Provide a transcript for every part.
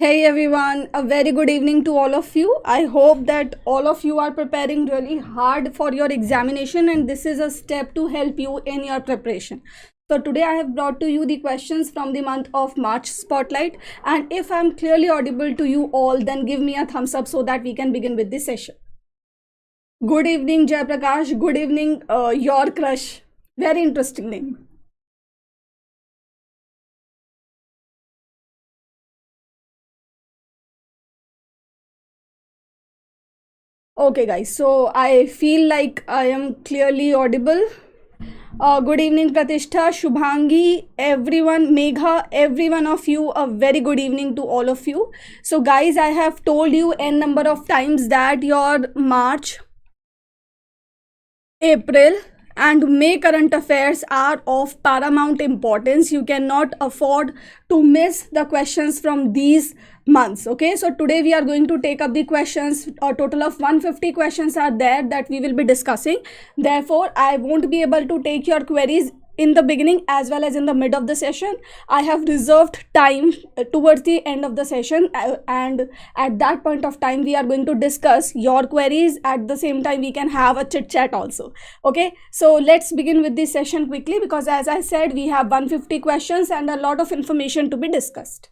Hey everyone, a very good evening to all of you. I hope that all of you are preparing really hard for your examination and this is a step to help you in your preparation. So today I have brought to you the questions from the month of March Spotlight, and if I'm clearly audible to you all, then give me a thumbs up so that we can begin with this session. Good evening Jayaprakash, good evening your crush. Very interesting name. Okay guys, so I feel like I am clearly audible. Good evening Pratishtha, Shubhangi, everyone, Megha, every one of you, a very good evening to all of you. So guys, I have told you n number of times that your March, April and May current affairs are of paramount importance. You cannot afford to miss the questions from these months. Okay, so today we are going to take up the questions. A total of 150 questions are there that we will be discussing. Therefore, I won't be able to take your queries in the beginning as well as in the mid of the session. I have reserved time towards the end of the session, and at that point of time we are going to discuss your queries. At the same time we can have a chit chat also. Okay, so let's begin with this session quickly, because as I said, we have 150 questions and a lot of information to be discussed.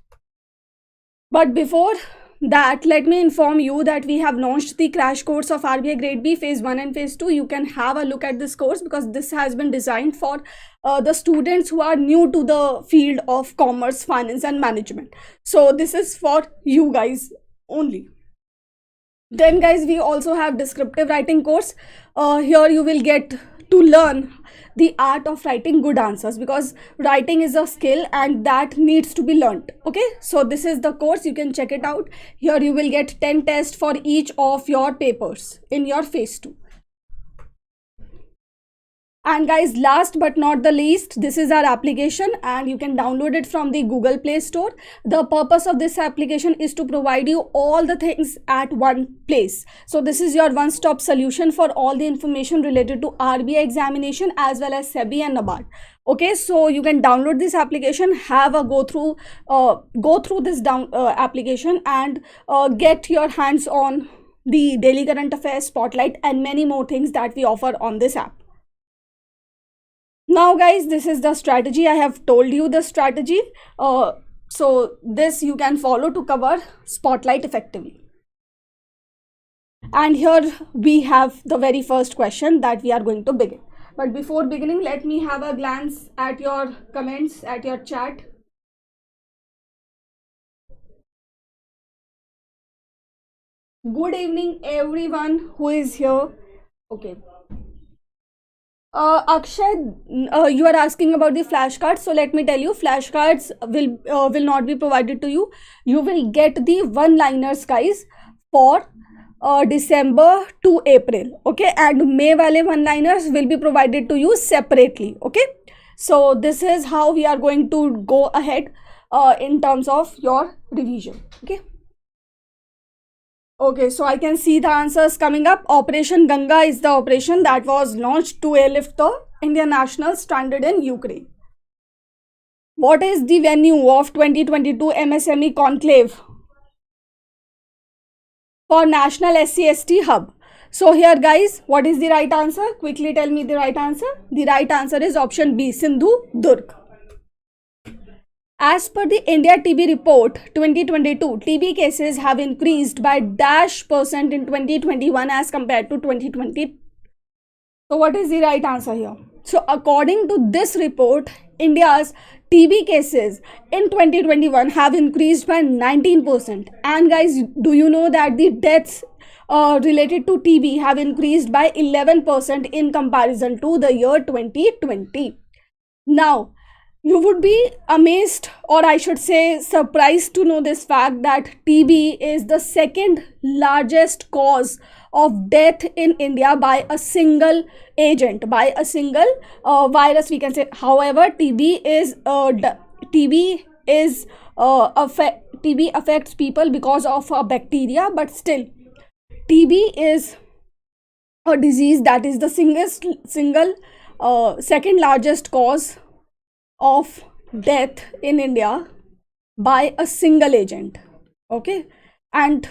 But before that, let me inform you that we have launched the crash course of RBI Grade B Phase 1 and Phase 2. You can have a look at this course because this has been designed for the students who are new to the field of commerce, finance and management. So this is for you guys only. Then guys, we also have descriptive writing course. Here you will get to learn the art of writing good answers, because writing is a skill and that needs to be learned. Okay, so this is the course, you can check it out. Here you will get 10 tests for each of your papers in your phase 2. And guys, last but not the least, this is our application and you can download it from the Google Play Store. The purpose of this application is to provide you all the things at one place. So this is your one-stop solution for all the information related to RBI examination as well as SEBI and NABARD. Okay, so you can download this application, have a go through this application and get your hands on the daily current affairs, spotlight and many more things that we offer on this app. Now guys, this is the strategy. I have told you the strategy. So this you can follow to cover spotlight effectively. And here we have the very first question that we are going to begin. But before beginning, let me have a glance at your comments, at your chat. Good evening everyone who is here. Okay. Akshay, you are asking about the flashcards. So let me tell you, flashcards will not be provided to you. You will get the one-liners, guys, for December to April. Okay, and May wale one-liners will be provided to you separately. Okay, so this is how we are going to go ahead in terms of your revision. Okay, so I can see the answers coming up. Operation Ganga is the operation that was launched to airlift the Indian nationals stranded in Ukraine. What is the venue of 2022 MSME Conclave for National SC/ST Hub? So here guys, what is the right answer? Quickly tell me the right answer. The right answer is option B, Sindhu Durg. As per the India TB report 2022, TB cases have increased by -% in 2021 as compared to 2020. So what is the right answer here? So according to this report, India's TB cases in 2021 have increased by 19%. And guys, do you know that the deaths related to TB have increased by 11% in comparison to the year 2020? Now, you would be amazed, or I should say surprised, to know this fact that TB is the second largest cause of death in India by a single agent, by a single virus, we can say. However, TB affects people because of a bacteria, but still TB is a disease that is the second largest cause of death in India by a single agent. Okay, and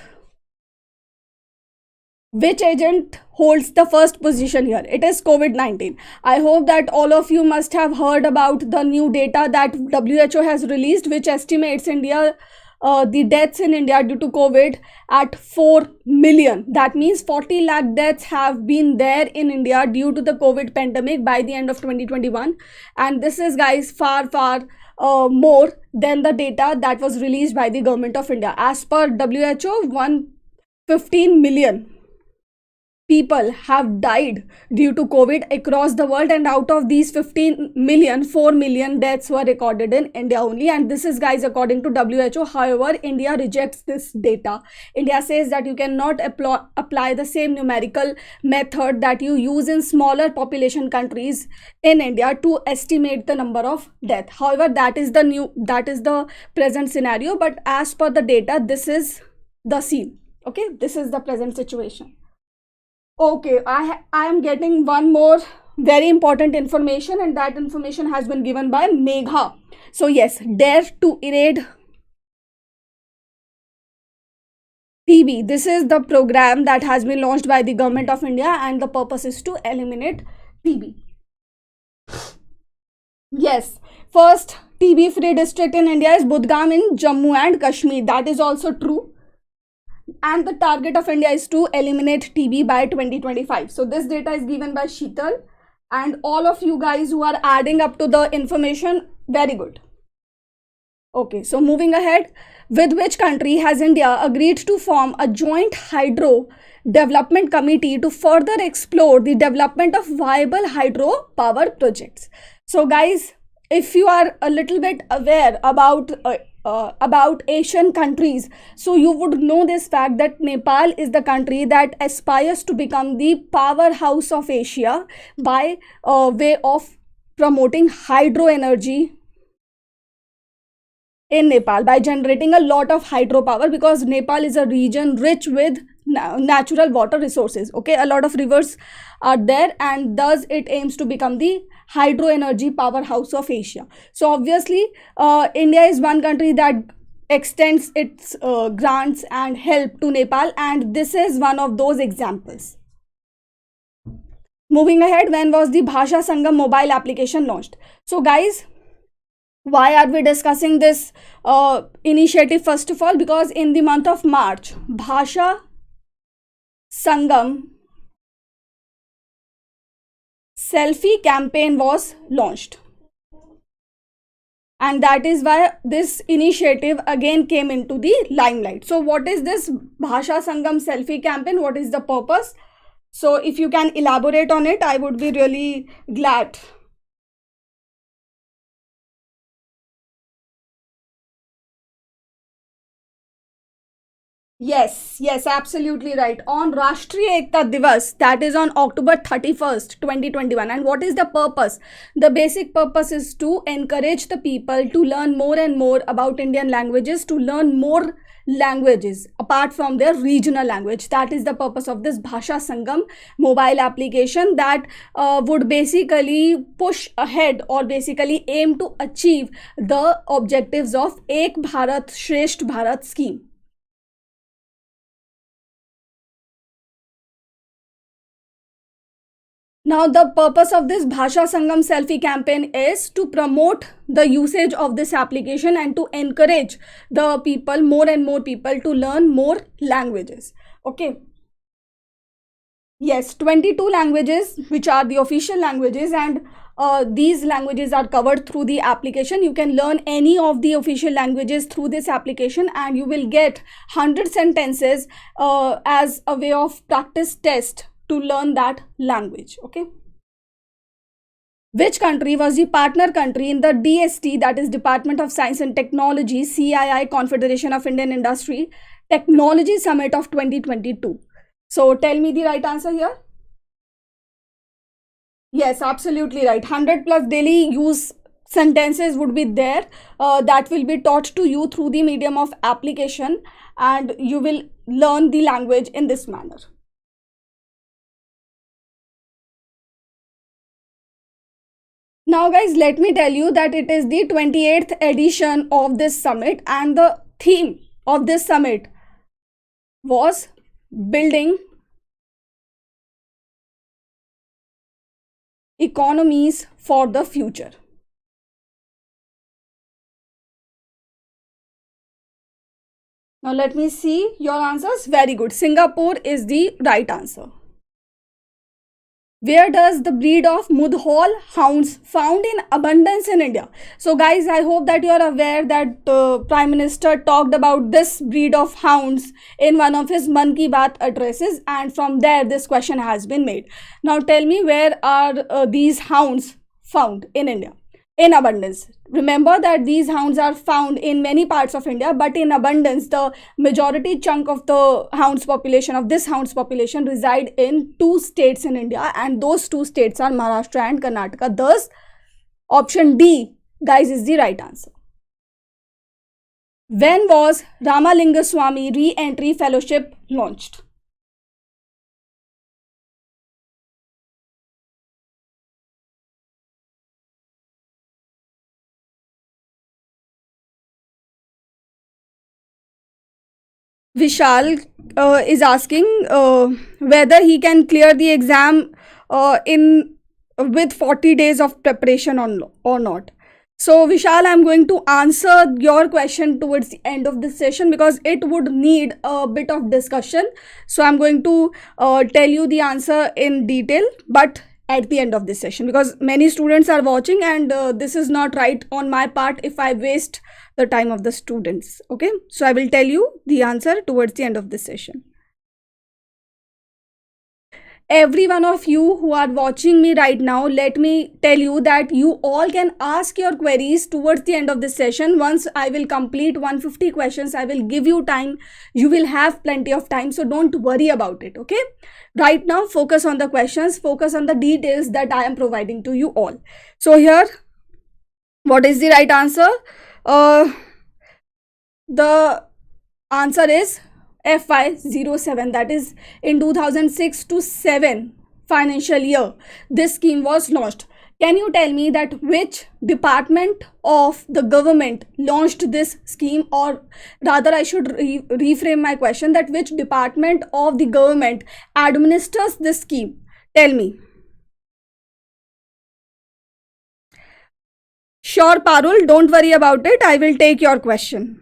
which agent holds the first position here? It is COVID-19. I hope that all of you must have heard about the new data that WHO has released, which estimates the deaths in India due to COVID at 4 million. That means 40 lakh deaths have been there in India due to the COVID pandemic by the end of 2021. And this is, guys, far more than the data that was released by the government of India. As per WHO, 115 million people have died due to COVID across the world, and out of these 15 million, 4 million deaths were recorded in India only. And this is, guys, according to WHO. However, India rejects this data. India says that you cannot apply the same numerical method that you use in smaller population countries in India to estimate the number of death. However, that is the present scenario, but as per the data, this is the scene. Okay, this is the present situation. Okay, I am getting one more very important information, and that information has been given by Megha. So yes, dare to evade TB. This is the program that has been launched by the government of India, and the purpose is to eliminate TB. Yes, first TB free district in India is Budgam in Jammu and Kashmir. That is also true. And the target of India is to eliminate TB by 2025. So this data is given by Sheetal, and all of you guys who are adding up to the information, very good. Okay, so moving ahead, with which country has India agreed to form a joint hydro development committee to further explore the development of viable hydro power projects? So guys, if you are a little bit aware about Asian countries, so you would know this fact that Nepal is the country that aspires to become the powerhouse of Asia by way of promoting hydro energy in Nepal, by generating a lot of hydropower, because Nepal is a region rich with natural water resources. Okay, a lot of rivers are there, and thus it aims to become the hydro energy powerhouse of Asia. So obviously India is one country that extends its grants and help to Nepal, and this is one of those examples. Moving ahead, when was the Bhasha Sangha mobile application launched? So guys, why are we discussing this initiative? First of all, because in the month of March, Bhasha Sangam selfie campaign was launched, and that is why this initiative again came into the limelight. So what is this Bhasha Sangam selfie campaign? What is the purpose? So if you can elaborate on it, I would be really glad. Yes, absolutely right. On Rashtriya Ekta Divas, that is on October 31st, 2021. And what is the purpose? The basic purpose is to encourage the people to learn more and more about Indian languages, to learn more languages apart from their regional language. That is the purpose of this Bhasha Sangam mobile application, that would basically push ahead, or basically aim to achieve the objectives of Ek Bharat Shresht Bharat scheme. Now, the purpose of this Bhasha Sangam selfie campaign is to promote the usage of this application and to encourage the people, more and more people, to learn more languages. Okay. Yes, 22 languages, which are the official languages, and these languages are covered through the application. You can learn any of the official languages through this application, and you will get 100 sentences as a way of practice test to learn that language. Okay. Which country was the partner country in the DST, that is Department of Science and Technology, CII, Confederation of Indian Industry Technology Summit of 2022? So tell me the right answer here. Yes, absolutely right. 100 plus daily use sentences would be there that will be taught to you through the medium of application, and you will learn the language in this manner. Now guys, let me tell you that it is the 28th edition of this summit, and the theme of this summit was building economies for the future. Now let me see your answers. Very good. Singapore is the right answer. Where does the breed of Mudhol hounds found in abundance in India? So guys, I hope that you are aware that Prime Minister talked about this breed of hounds in one of his Mann Ki Baat addresses, and from there this question has been made. Now tell me, where are these hounds found in India in abundance? Remember that these hounds are found in many parts of India, but in abundance, the majority chunk of the hounds population, of this hounds population, reside in 2 states in India, and those 2 states are Maharashtra and Karnataka. Thus, option D, guys, is the right answer. When was Ramalinga Swami Re-Entry Fellowship launched? Vishal is asking whether he can clear the exam in with 40 days of preparation or not. So Vishal, I'm going to answer your question towards the end of this session because it would need a bit of discussion. So I'm going to tell you the answer in detail, but at the end of this session, because many students are watching, and this is not right on my part if I waste the time of the students. Okay, so I will tell you the answer towards the end of this session. Every one of you who are watching me right now, let me tell you that you all can ask your queries towards the end of this session. Once I will complete 150 questions, I will give you time. You will have plenty of time, so don't worry about it. Okay, right now focus on the questions, focus on the details that I am providing to you all. So here, what is the right answer? The answer is FY07, that is in 2006 to 7 financial year this scheme was launched. Can you tell me that which department of the government launched this scheme, or rather I should reframe my question, that which department of the government administers this scheme? Tell me. Sure, Parul, don't worry about it. I will take your question.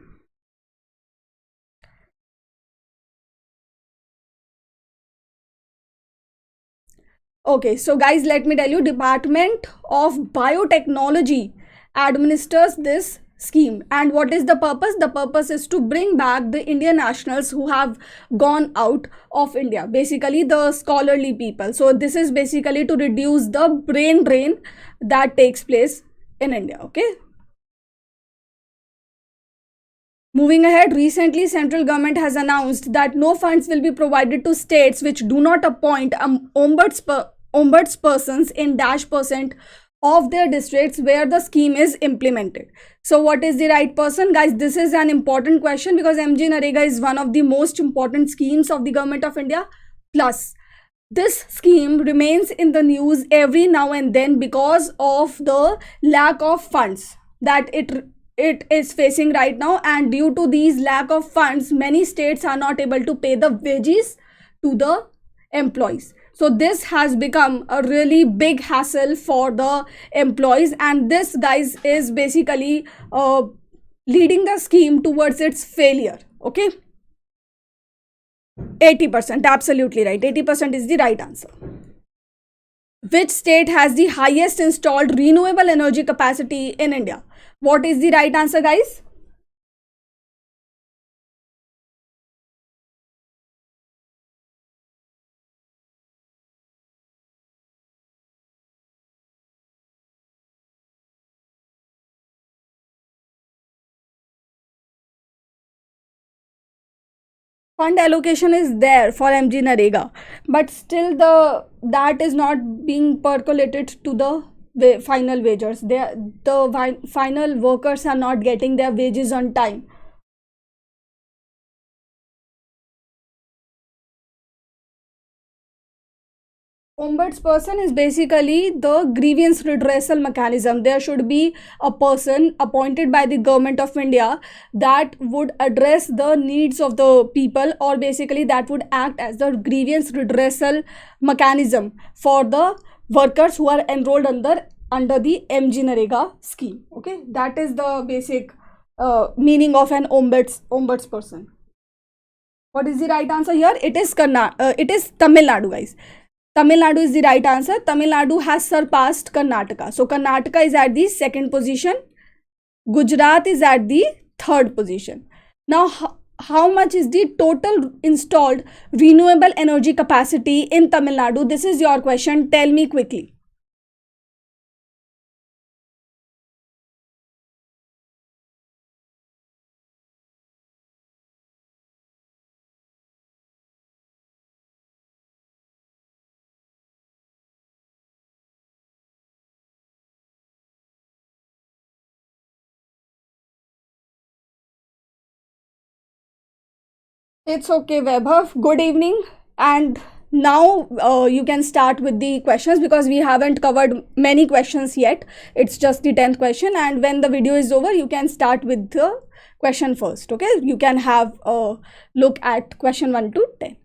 Okay, so guys, let me tell you, Department of Biotechnology administers this scheme. And what is the purpose? The purpose is to bring back the Indian nationals who have gone out of India, basically the scholarly people. So this is basically to reduce the brain drain that takes place in India. Okay. Moving ahead, recently central government has announced that no funds will be provided to states which do not appoint ombudspersons in -% of their districts where the scheme is implemented. So what is the right person? Guys, this is an important question because MG Narega is one of the most important schemes of the government of India. Plus, this scheme remains in the news every now and then because of the lack of funds that it is facing right now, and due to these lack of funds, many states are not able to pay the wages to the employees. So this has become a really big hassle for the employees, and this, guys, is basically leading the scheme towards its failure. Okay, 80%, absolutely right. 80% is the right answer. Which state has the highest installed renewable energy capacity in India? What is the right answer, guys? Fund allocation is there for MG Narega, but still that is not being percolated to the final wages. The final workers are not getting their wages on time. Ombudsperson is basically the grievance redressal mechanism. There should be a person appointed by the government of India that would address the needs of the people, or basically that would act as the grievance redressal mechanism for the workers who are enrolled under the MG Narega scheme. Okay, that is the basic meaning of an ombudsperson. What is the right answer here? It is Tamil Nadu, guys. Tamil Nadu is the right answer. Tamil Nadu has surpassed Karnataka. So Karnataka is at the second position. Gujarat is at the third position. Now, how much is the total installed renewable energy capacity in Tamil Nadu? This is your question. Tell me quickly. It's okay, Vaibhav. Good evening. And now you can start with the questions, because we haven't covered many questions yet. It's just the 10th question. And when the video is over, you can start with the question first. Okay, you can have a look at question 1 to 10.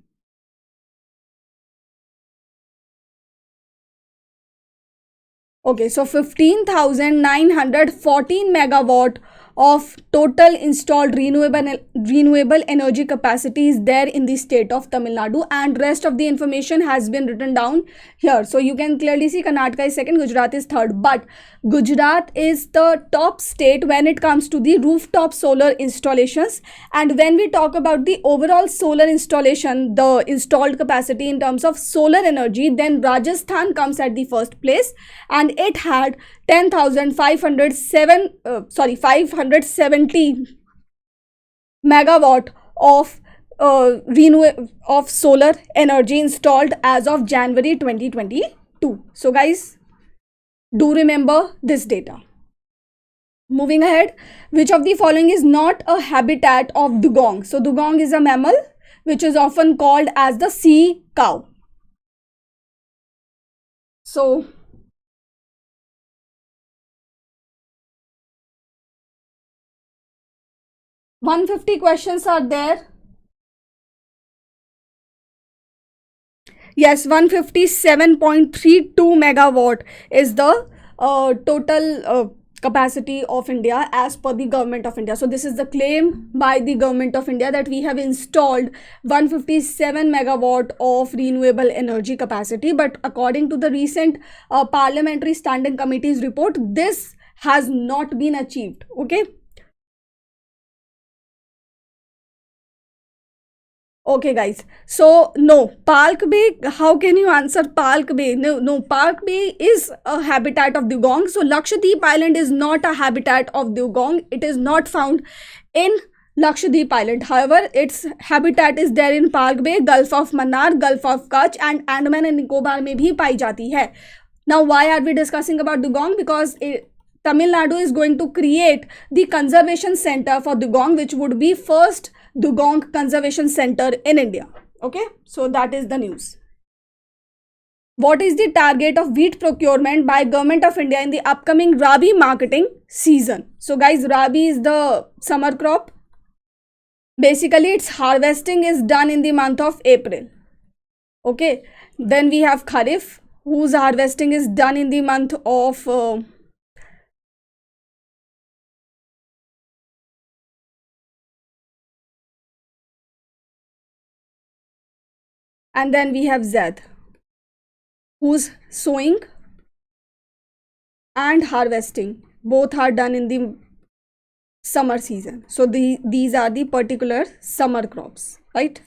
Okay, so 15,914 megawatt of total installed renewable energy capacity is there in the state of Tamil Nadu, and rest of the information has been written down here. So you can clearly see Karnataka is second, Gujarat is third, but Gujarat is the top state when it comes to the rooftop solar installations. And when we talk about the overall solar installation, the installed capacity in terms of solar energy, then Rajasthan comes at the first place, and it had 570 megawatt of solar energy installed as of January 2022. So guys, do remember this data. Moving ahead, which of the following is not a habitat of dugong? So dugong is a mammal which is often called as the sea cow. So 150 questions are there. Yes, 157.32 megawatt is the total capacity of India as per the government of India. So this is the claim by the government of India that we have installed 157 megawatt of renewable energy capacity. But according to the recent Parliamentary Standing Committee's report, this has not been achieved. Okay. Okay, guys. So, no, Park Bay, how can you answer Park Bay? No, Park Bay is a habitat of dugong. So, Lakshadweep Island is not a habitat of dugong. It is not found in Lakshadweep Island. However, its habitat is there in Park Bay, Gulf of Mannar, Gulf of Kutch, and Andaman and Nicobar में भी पाई जाती है. Now, why are we discussing about dugong? Because Tamil Nadu is going to create the conservation center for dugong, which would be first dugong conservation center in India. Okay, so that is the news. What is the target of wheat procurement by government of India in the upcoming Rabi marketing season? So guys, Rabi is the summer crop. Basically, its harvesting is done in the month of April. Okay, then we have Kharif, whose harvesting is done in the month of and then we have Zaid, whose sowing and harvesting both are done in the summer season. So these are the particular summer crops, right?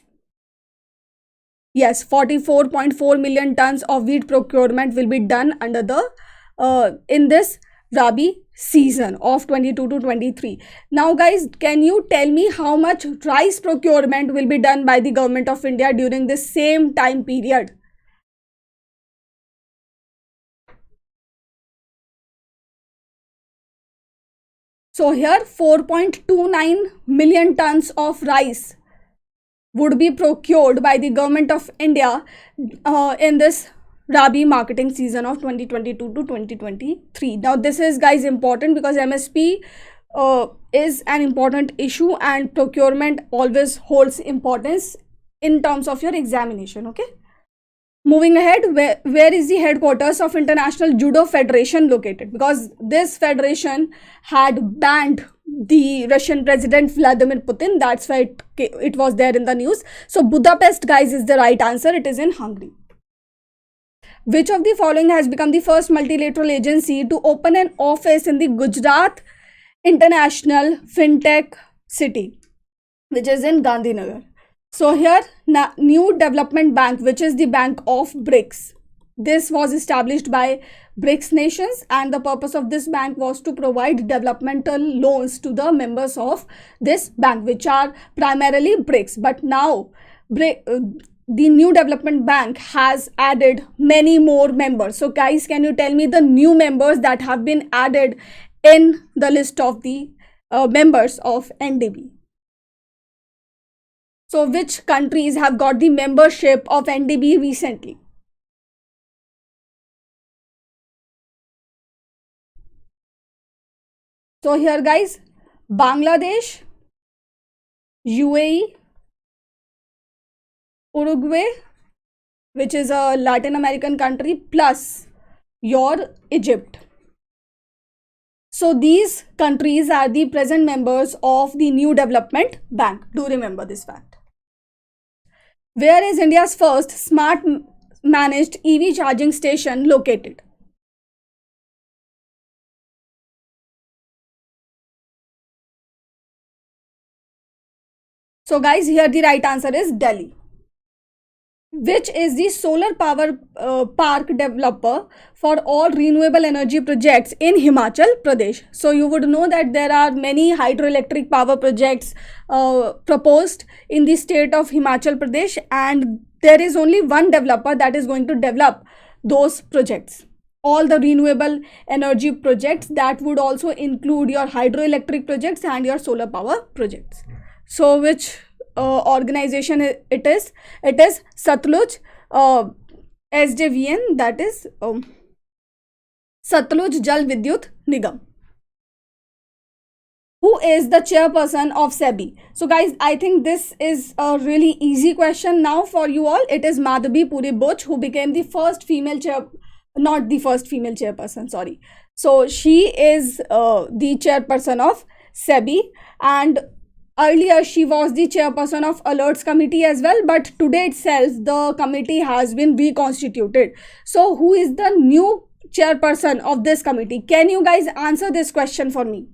Yes, 44.4 million tons of wheat procurement will be done under the in this Rabi season of 22 to 23. Now guys, can you tell me how much rice procurement will be done by the government of India during this same time period? So here 4.29 million tons of rice would be procured by the government of India in this Rabi marketing season of 2022 to 2023. Now this is, guys, important because MSP is an important issue and procurement always holds importance in terms of your examination. Okay, moving ahead, where is the headquarters of International Judo Federation located? Because this federation had banned the Russian President Vladimir Putin. That's why it was there in the news. So Budapest, guys, is the right answer. It is in Hungary. Which of the following has become the first multilateral agency to open an office in the Gujarat International FinTech City, which is in Gandhinagar? So here, New Development Bank, which is the bank of BRICS. This was established by BRICS nations, and the purpose of this bank was to provide developmental loans to the members of this bank, which are primarily BRICS. But now, the New Development Bank has added many more members. So guys, can you tell me the new members that have been added in the list of the members of NDB? So which countries have got the membership of NDB recently? So here, guys, Bangladesh, UAE, Uruguay, which is a Latin American country, plus your Egypt. So these countries are the present members of the New Development Bank. Do remember this fact. Where is India's first smart managed EV charging station located? So guys, here the right answer is Delhi. Which is the solar power park developer for all renewable energy projects in Himachal Pradesh? So you would know that there are many hydroelectric power projects proposed in the state of Himachal Pradesh, and there is only one developer that is going to develop those projects. All the renewable energy projects, that would also include your hydroelectric projects and your solar power projects. So which organization it is? It is Satluj SJVN, that is Satluj Jal Vidyut Nigam. Who is the chairperson of SEBI? So guys, I think this is a really easy question now for you all. It is Madhabi Puri Buch, who became the first female not the first female chairperson, sorry. So she is the chairperson of SEBI, and earlier she was the chairperson of Alerts Committee as well, but today itself the committee has been reconstituted. So who is the new chairperson of this committee? Can you guys answer this question for me?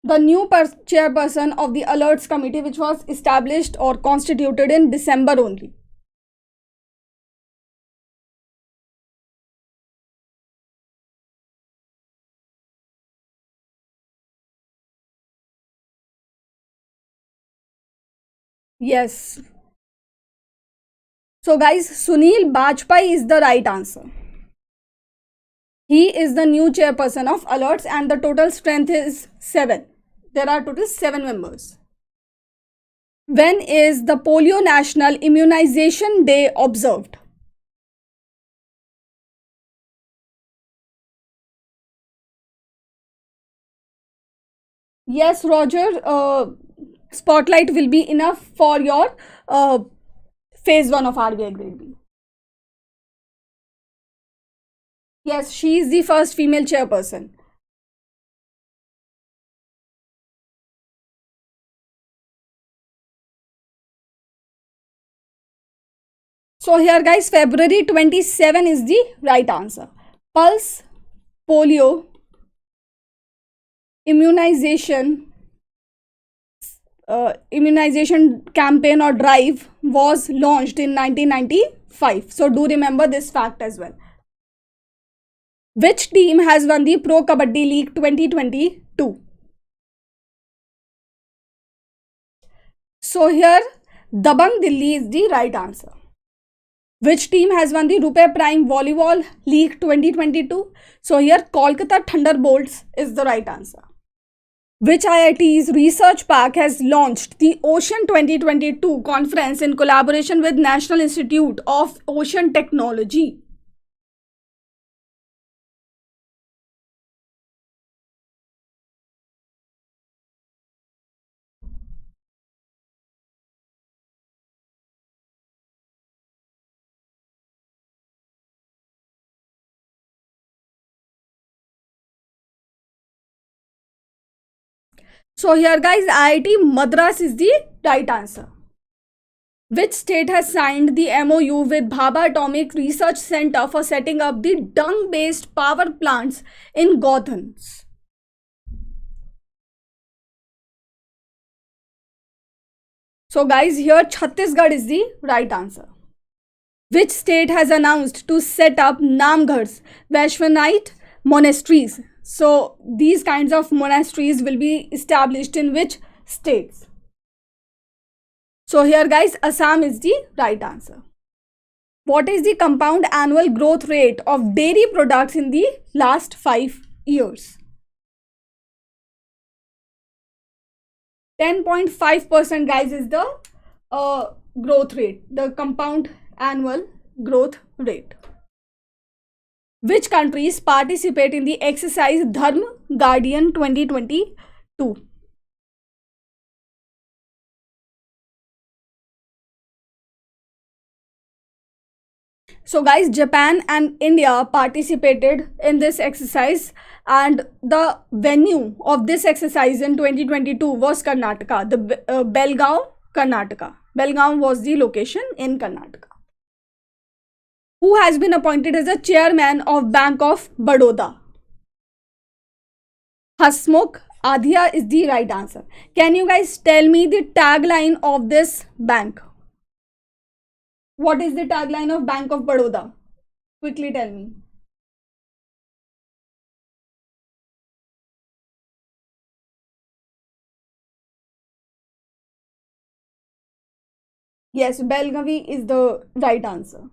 The new chairperson of the Alerts Committee, which was established or constituted in December only. Yes. So guys, Sunil Bajpai is the right answer. He is the new chairperson of Alerts, and the total strength is 7. There are total 7 members. When is the Polio National Immunization Day observed? Yes, Roger, spotlight will be enough for your phase 1 of RBI Grade B. Yes, she is the first female chairperson. So here guys, February 27 is the right answer. Pulse Polio immunization campaign or drive was launched in 1995. So do remember this fact as well. Which team has won the Pro Kabaddi League 2022? So here Dabang Delhi is the right answer. Which team has won the Rupee Prime Volleyball League 2022? So here Kolkata Thunderbolts is the right answer. Which IIT's research park has launched the Ocean 2022 conference in collaboration with National Institute of Ocean Technology? So here guys, IIT Madras is the right answer. Which state has signed the MOU with Bhabha Atomic Research Center for setting up the dung-based power plants in Gauthans? So guys, here Chhattisgarh is the right answer. Which state has announced to set up Namghars, Vaishvanite monasteries? So these kinds of monasteries will be established in which states? So here guys, Assam is the right answer. What is the compound annual growth rate of dairy products in the last 5 years? 10.5% guys is the growth rate, the compound annual growth rate. Which countries participate in the exercise Dharm Guardian 2022? So guys, Japan and India participated in this exercise, and the venue of this exercise in 2022 was Karnataka, the Belgaum, Karnataka. Belgaum was the location in Karnataka. Who has been appointed as the chairman of Bank of Baroda? Hasmukh Adhia is the right answer. Can you guys tell me the tagline of this bank? What is the tagline of Bank of Baroda? Quickly tell me. Yes, Belgavi is the right answer.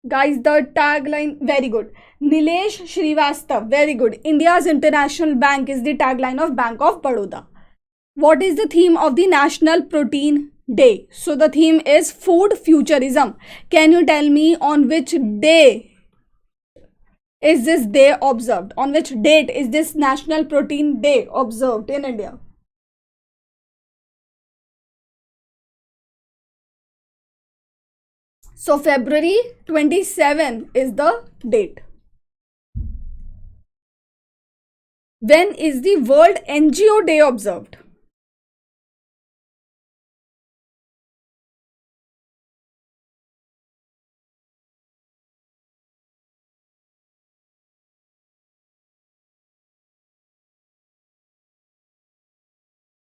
Guys, the tagline, very good. Nilesh Srivastav, very good. India's International Bank is the tagline of Bank of Baroda. What is the theme of the National Protein Day? So the theme is food futurism. Can you tell me on which day is this day observed? On which date is this National Protein Day observed in India? So February 27 is the date. When is the World NGO Day observed?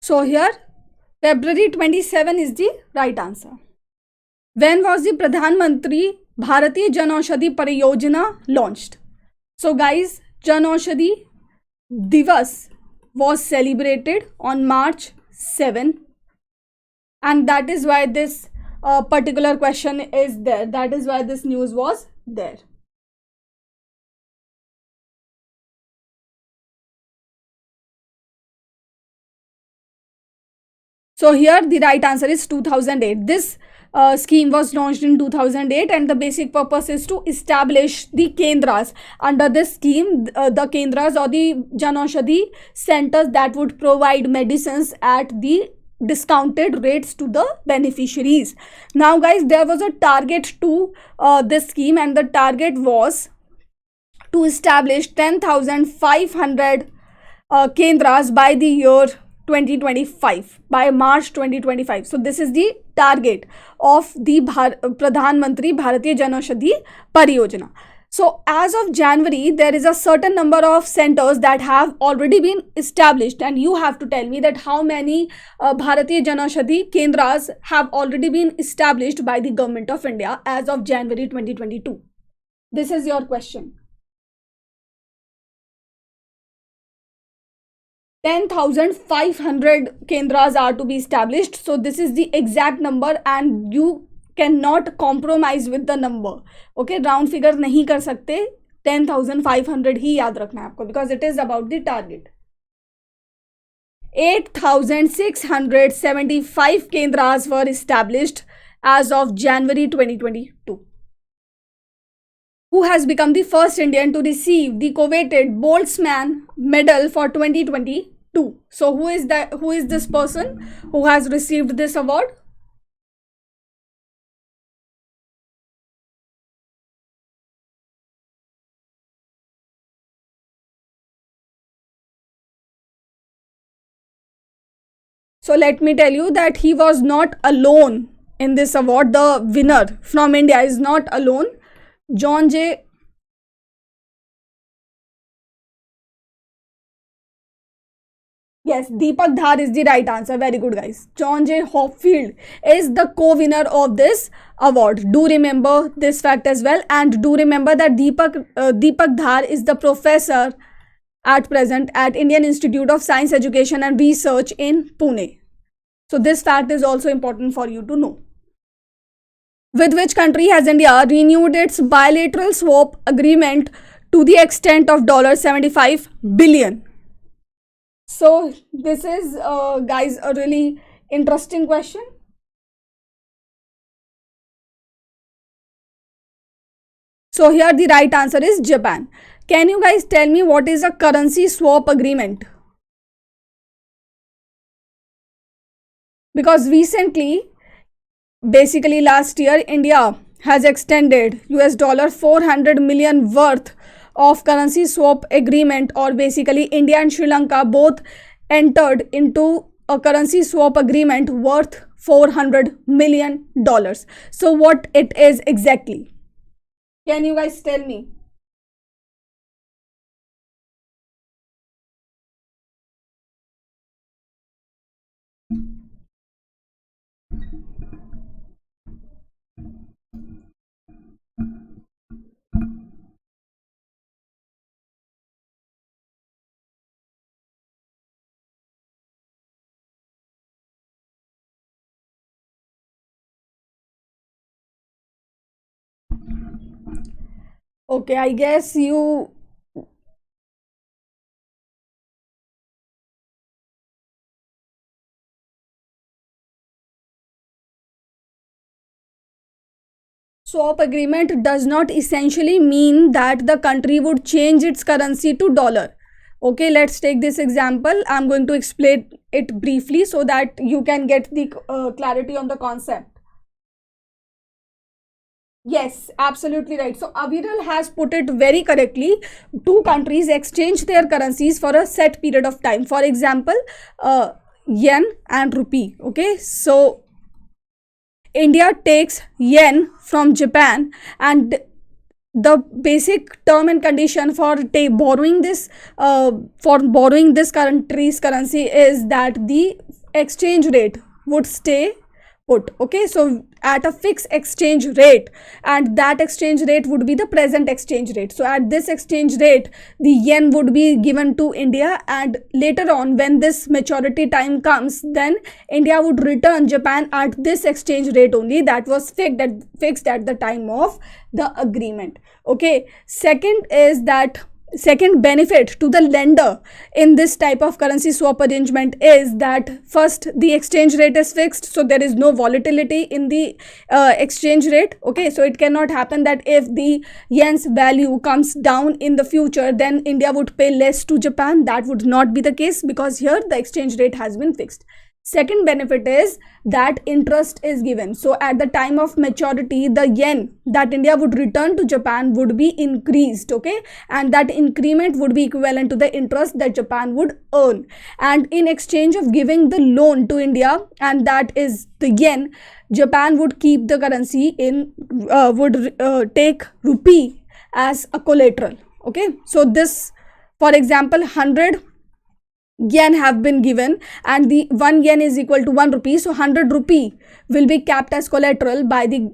So here February 27 is the right answer. When was the Pradhan Mantri Bharatiya Janaushadhi Pariyojana launched? So guys, Janaushadhi Divas was celebrated on March 7, and that is why this particular question is there. That is why this news was there. So here the right answer is 2008. This scheme was launched in 2008, and the basic purpose is to establish the kendras. Under this scheme, the kendras or the Janaushadhi centers that would provide medicines at the discounted rates to the beneficiaries. Now guys, there was a target to this scheme, and the target was to establish 10,500 kendras by the year 2025, by March 2025. So this is the target of the Pradhan Mantri Bharatiya Janaushadhi Pariyojana. So as of January, there is a certain number of centers that have already been established, and you have to tell me that how many Bharatiya Janaushadhi Kendras have already been established by the Government of India as of January 2022. This is your question. 10,500 kendras are to be established. So this is the exact number and you cannot compromise with the number. Okay, round figure नहीं कर सकते, 10,500 ही याद रखना है आपको, because it is about the target. 8,675 kendras were established as of January 2022. Who has become the first Indian to receive the coveted Boltzmann Medal for 2022? So who is this person who has received this award? So let me tell you that he was not alone in this award. The winner from India is not alone. John J. Yes, Deepak Dhar is the right answer. Very good, guys. John J. Hopfield is the co-winner of this award. Do remember this fact as well, and do remember that Deepak Dhar is the professor at present at Indian Institute of Science Education and Research in Pune. So this fact is also important for you to know. With which country has India renewed its bilateral swap agreement to the extent of $75 billion? So this is, guys, a really interesting question. So here the right answer is Japan. Can you guys tell me what is a currency swap agreement? Because recently, basically last year, India has extended $400 million worth of currency swap agreement, or basically India and Sri Lanka both entered into a currency swap agreement worth $400 million. So what it is exactly? Can you guys tell me? Okay, I guess you... Swap agreement does not essentially mean that the country would change its currency to dollar. Okay, let's take this example. I'm going to explain it briefly so that you can get the clarity on the concept. Yes, absolutely right. So Aviral has put it very correctly. Two countries exchange their currencies for a set period of time. For example, yen and rupee. Okay, so India takes yen from Japan, and the basic term and condition for borrowing this country's currency is that the exchange rate would stay put. Okay, so at a fixed exchange rate, and that exchange rate would be the present exchange rate. So at this exchange rate, the yen would be given to India, and later on when this maturity time comes, then India would return Japan at this exchange rate only that was fixed at the time of the agreement. Okay, second benefit to the lender in this type of currency swap arrangement is that first, the exchange rate is fixed, so there is no volatility in the exchange rate. Okay, so it cannot happen that if the yen's value comes down in the future, then India would pay less to Japan. That would not be the case, because here the exchange rate has been fixed. Second benefit is that interest is given. So at the time of maturity, the yen that India would return to Japan would be increased, okay? And that increment would be equivalent to the interest that Japan would earn. And in exchange of giving the loan to India, and that is the yen, Japan would keep the currency take rupee as a collateral, okay? So this, for example, 100 yen have been given, and the 1 yen is equal to 1 rupee, so 100 rupee will be kept as collateral by the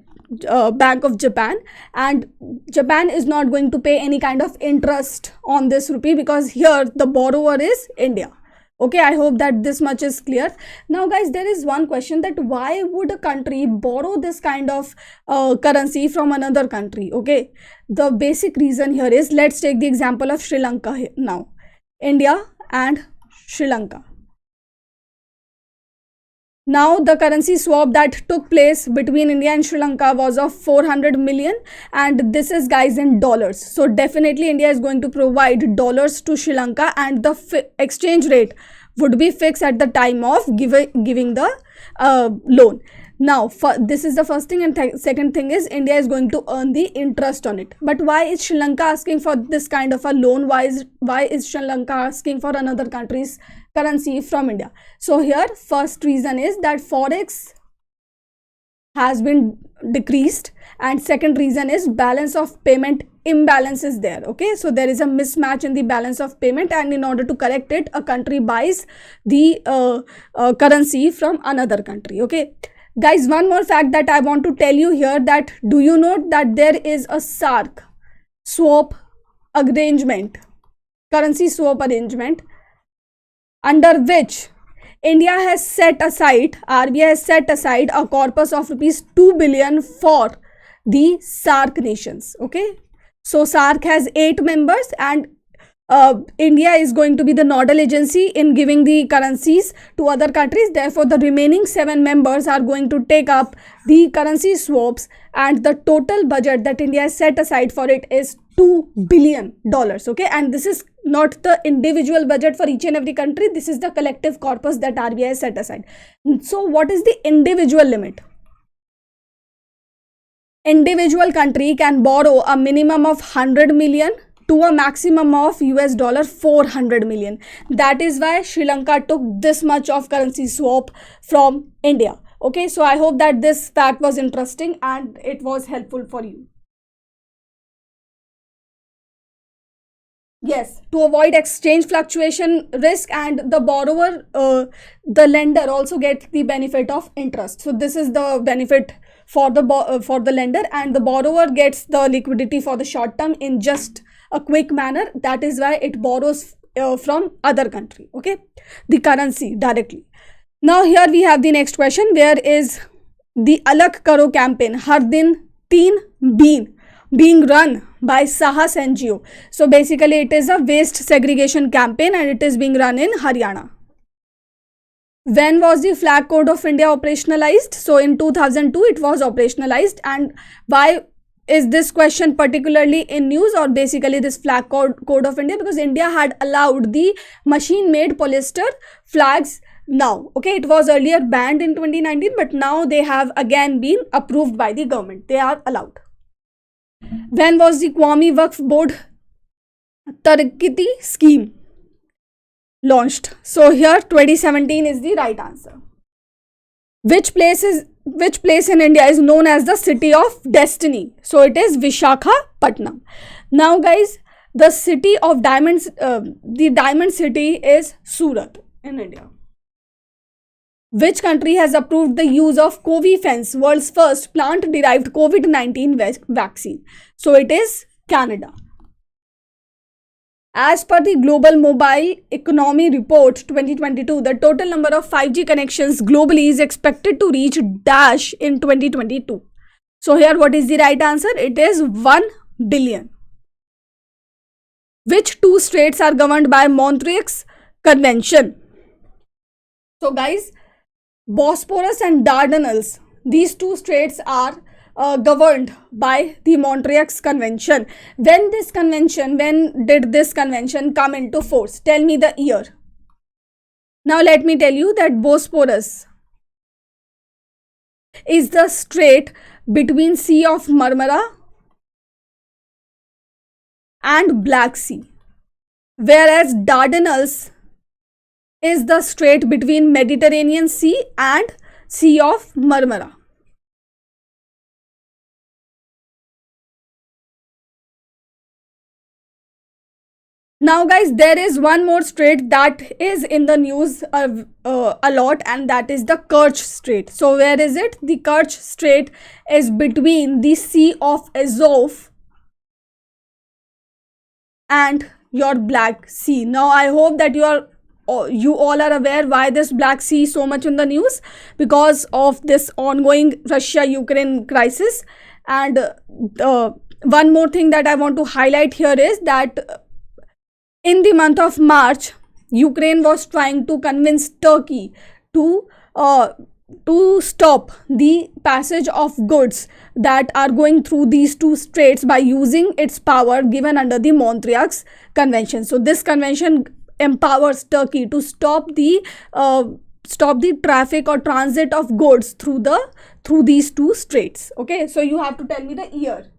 Bank of Japan, and Japan is not going to pay any kind of interest on this rupee, because here the borrower is India. Okay, I hope that this much is clear. Now guys, there is one question, that why would a country borrow this kind of currency from another country? Okay, the basic reason here is, let's take the example of Sri Lanka here now. India and Sri Lanka. Now the currency swap that took place between India and Sri Lanka was of 400 million, and this is guys in dollars. So definitely India is going to provide dollars to Sri Lanka, and the exchange rate would be fixed at the time of giving the loan. Now this is the first thing, and second thing is India is going to earn the interest on it. But why is Sri Lanka asking for this kind of a loan? Why is Sri Lanka asking for another country's currency from India? So here first reason is that forex has been decreased, and second reason is balance of payment imbalance is there. Okay, so there is a mismatch in the balance of payment, and in order to correct it, a country buys the currency from another country. Okay guys, one more fact that I want to tell you here, that do you know that there is a SARC swap arrangement, currency swap arrangement, under which India has set aside, RBI has set aside a corpus of rupees 2 billion for the SARC nations. Okay, so SARC has 8 members, and India is going to be the nodal agency in giving the currencies to other countries. Therefore, the remaining 7 members are going to take up the currency swaps, and the total budget that India has set aside for it is $2 billion. Okay, and this is not the individual budget for each and every country. This is the collective corpus that RBI has set aside. So what is the individual limit? Individual country can borrow a minimum of 100 million to a maximum of $400 million. That is why Sri Lanka took this much of currency swap from India. Okay, so I hope that this fact was interesting and it was helpful for you. Yes, to avoid exchange fluctuation risk, and the borrower, the lender also gets the benefit of interest. So this is the benefit for the lender, and the borrower gets the liquidity for the short term in just a quick manner. That is why it borrows from other country. Okay, the currency directly. Now here we have the next question, where is the Alak Karo campaign Har Din Teen Been being run by Sahas NGO. So basically it is a waste segregation campaign, and it is being run in Haryana. When was the flag code of India operationalized? So in 2002 it was operationalized. And why is this question particularly in news, or basically this flag code of India? Because India had allowed the machine made polyester flags now. Okay, it was earlier banned in 2019, but now they have again been approved by the government. They are allowed. When was the Kwame Waqf Board Tarqati scheme launched? So here 2017 is the right answer. Which place in India is known as the city of destiny? So it is Visakhapatnam. Now guys, the city of diamonds, the diamond city is Surat in India. Which country has approved the use of Covifense, world's first plant-derived COVID-19 vaccine? So it is Canada. As per the Global Mobile Economy Report 2022, the total number of 5G connections globally is expected to reach dash in 2022. So here what is the right answer? It is 1 billion. Which 2 states are governed by Montreux Convention? So guys, Bosporus and Dardanelles, these 2 states are governed by the Montreux Convention. When did this convention come into force? Tell me the year. Now let me tell you that Bosporus is the strait between Sea of Marmara and Black Sea, whereas Dardanelles is the strait between Mediterranean Sea and Sea of Marmara. Now guys, there is one more strait that is in the news a lot, and that is the Kerch Strait. So where is it? The Kerch Strait is between the Sea of Azov and your Black Sea. Now I hope that you are you all are aware why this Black Sea is so much in the news, because of this ongoing Russia-Ukraine crisis. And one more thing that I want to highlight here is that in the month of March, Ukraine was trying to convince Turkey to stop the passage of goods that are going through these two straits by using its power given under the Montreal Convention. So this convention empowers Turkey to stop the traffic or transit of goods through these two straits. Okay, so you have to tell me the year.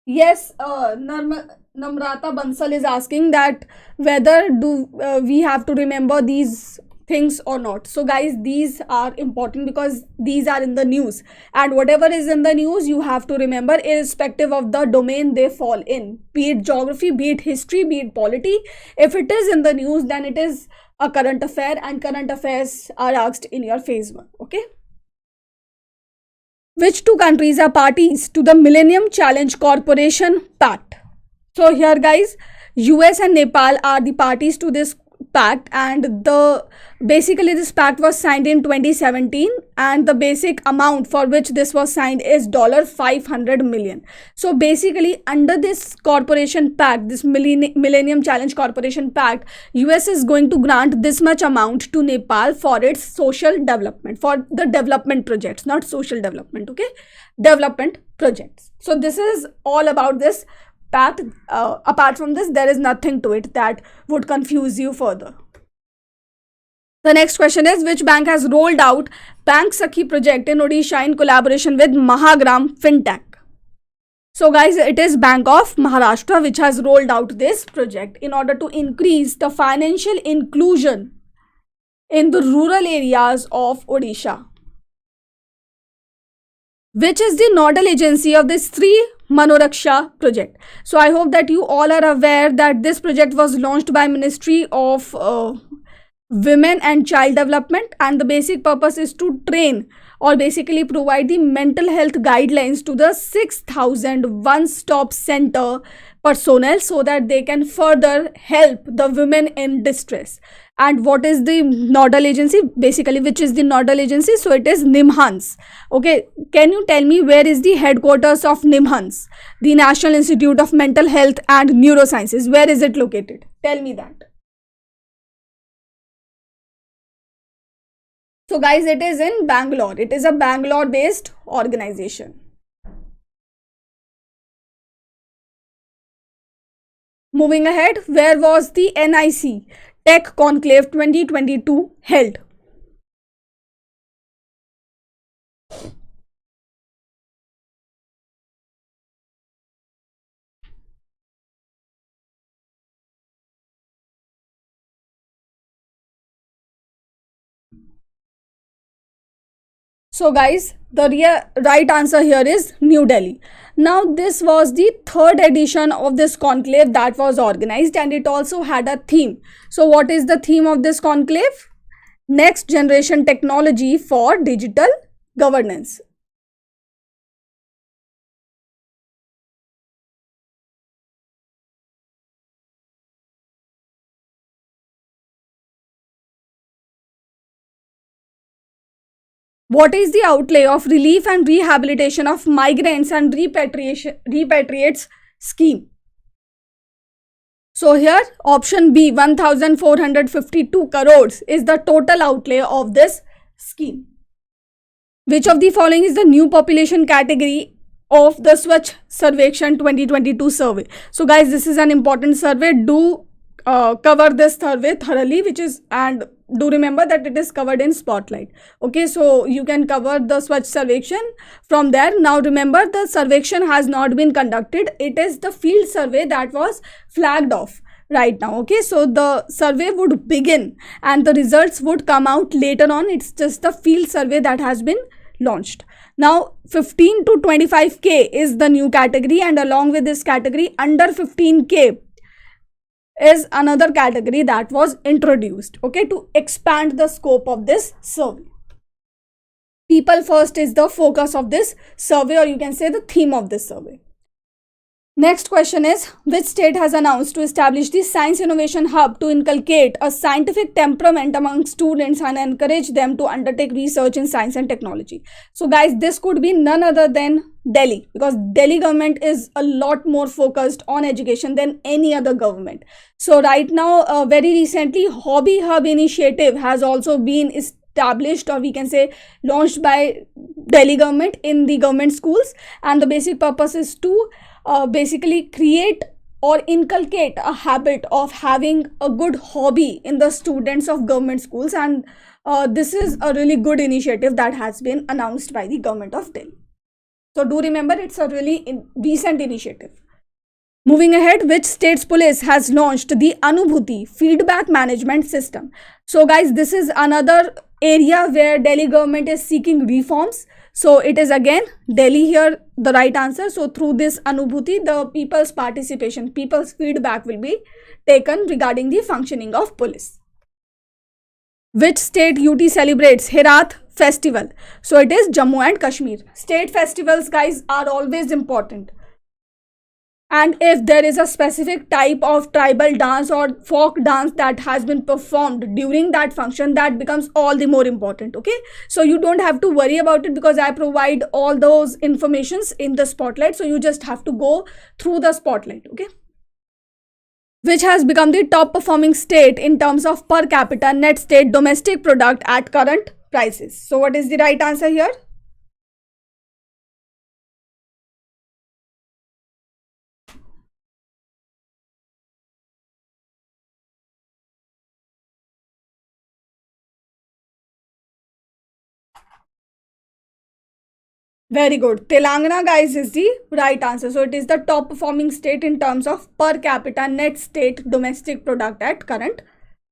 Yes, Namrata Bansal is asking that whether do we have to remember these things or not. So guys, these are important because these are in the news, and whatever is in the news you have to remember, irrespective of the domain they fall in, be it geography, be it history, be it polity. If it is in the news, then it is a current affair, and current affairs are asked in your phase 1. Okay. Which two countries are parties to the Millennium Challenge Corporation Pact? So here guys, US and Nepal are the parties to this pact, and basically this pact was signed in 2017, and the basic amount for which this was signed is $500 million. So basically under this corporation pact, this Millennium Challenge Corporation Pact, US is going to grant this much amount to Nepal for its social development, for the development projects, not social development, okay, development projects. So this is all about this pact. Apart from this, there is nothing to it that would confuse you further. The next question is, which bank has rolled out Bank Sakhi project in Odisha in collaboration with Mahagram Fintech? So guys, it is Bank of Maharashtra which has rolled out this project in order to increase the financial inclusion in the rural areas of Odisha. Which is the nodal agency of this Sri Manoraksha project? So I hope that you all are aware that this project was launched by Ministry of Women and Child Development, and the basic purpose is to train or basically provide the mental health guidelines to the 6,000 one-stop center personnel so that they can further help the women in distress. And what is the nodal agency? Basically, which is the nodal agency? So it is NIMHANS. Okay, can you tell me where is the headquarters of NIMHANS, the National Institute of Mental Health and Neurosciences? Where is it located? Tell me that. So guys, it is in Bangalore. It is a Bangalore based organization. Moving ahead, where was the NIC Tech Conclave 2022 held? So guys, the right answer here is New Delhi. Now this was the third edition of this conclave that was organized, and it also had a theme. So what is the theme of this conclave? Next generation technology for digital governance. What is the outlay of relief and rehabilitation of migrants and repatriates scheme? So here option B, 1,452 crores is the total outlay of this scheme. Which of the following is the new population category of the Swachh Sarvekshan 2022 survey? So guys, this is an important survey. Do cover this survey thoroughly, and do remember that it is covered in Spotlight. Okay, so you can cover the Swachh Sarvekshan from there. Now remember, the Sarvekshan has not been conducted. It is the field survey that was flagged off right now. Okay, so the survey would begin and the results would come out later on. It's just the field survey that has been launched. Now 15 to 25K is the new category, and along with this category, under 15K is another category that was introduced, okay, to expand the scope of this survey. People first is the focus of this survey, or you can say the theme of this survey. Next question is, which state has announced to establish the Science Innovation Hub to inculcate a scientific temperament among students and encourage them to undertake research in science and technology? So guys, this could be none other than Delhi, because Delhi government is a lot more focused on education than any other government. So right now, very recently, Hobby Hub initiative has also been established, or we can say launched by Delhi government in the government schools, and the basic purpose is to basically create or inculcate a habit of having a good hobby in the students of government schools, and this is a really good initiative that has been announced by the government of Delhi. So do remember, it's a really recent initiative. Moving ahead, which state's police has launched the Anubhuti feedback management system? So guys, this is another area where Delhi government is seeking reforms. So it is again Delhi here the right answer. So through this Anubhuti, the people's participation, people's feedback will be taken regarding the functioning of police. Which state UT celebrates Herat festival? So it is Jammu and Kashmir. State festivals, guys, are always important. And if there is a specific type of tribal dance or folk dance that has been performed during that function, that becomes all the more important, okay? So you don't have to worry about it, because I provide all those informations in the spotlight. So you just have to go through the spotlight, okay? Which has become the top performing state in terms of per capita net state domestic product at current prices? So what is the right answer here? Very good. Telangana, guys, is the right answer. So it is the top performing state in terms of per capita net state domestic product at current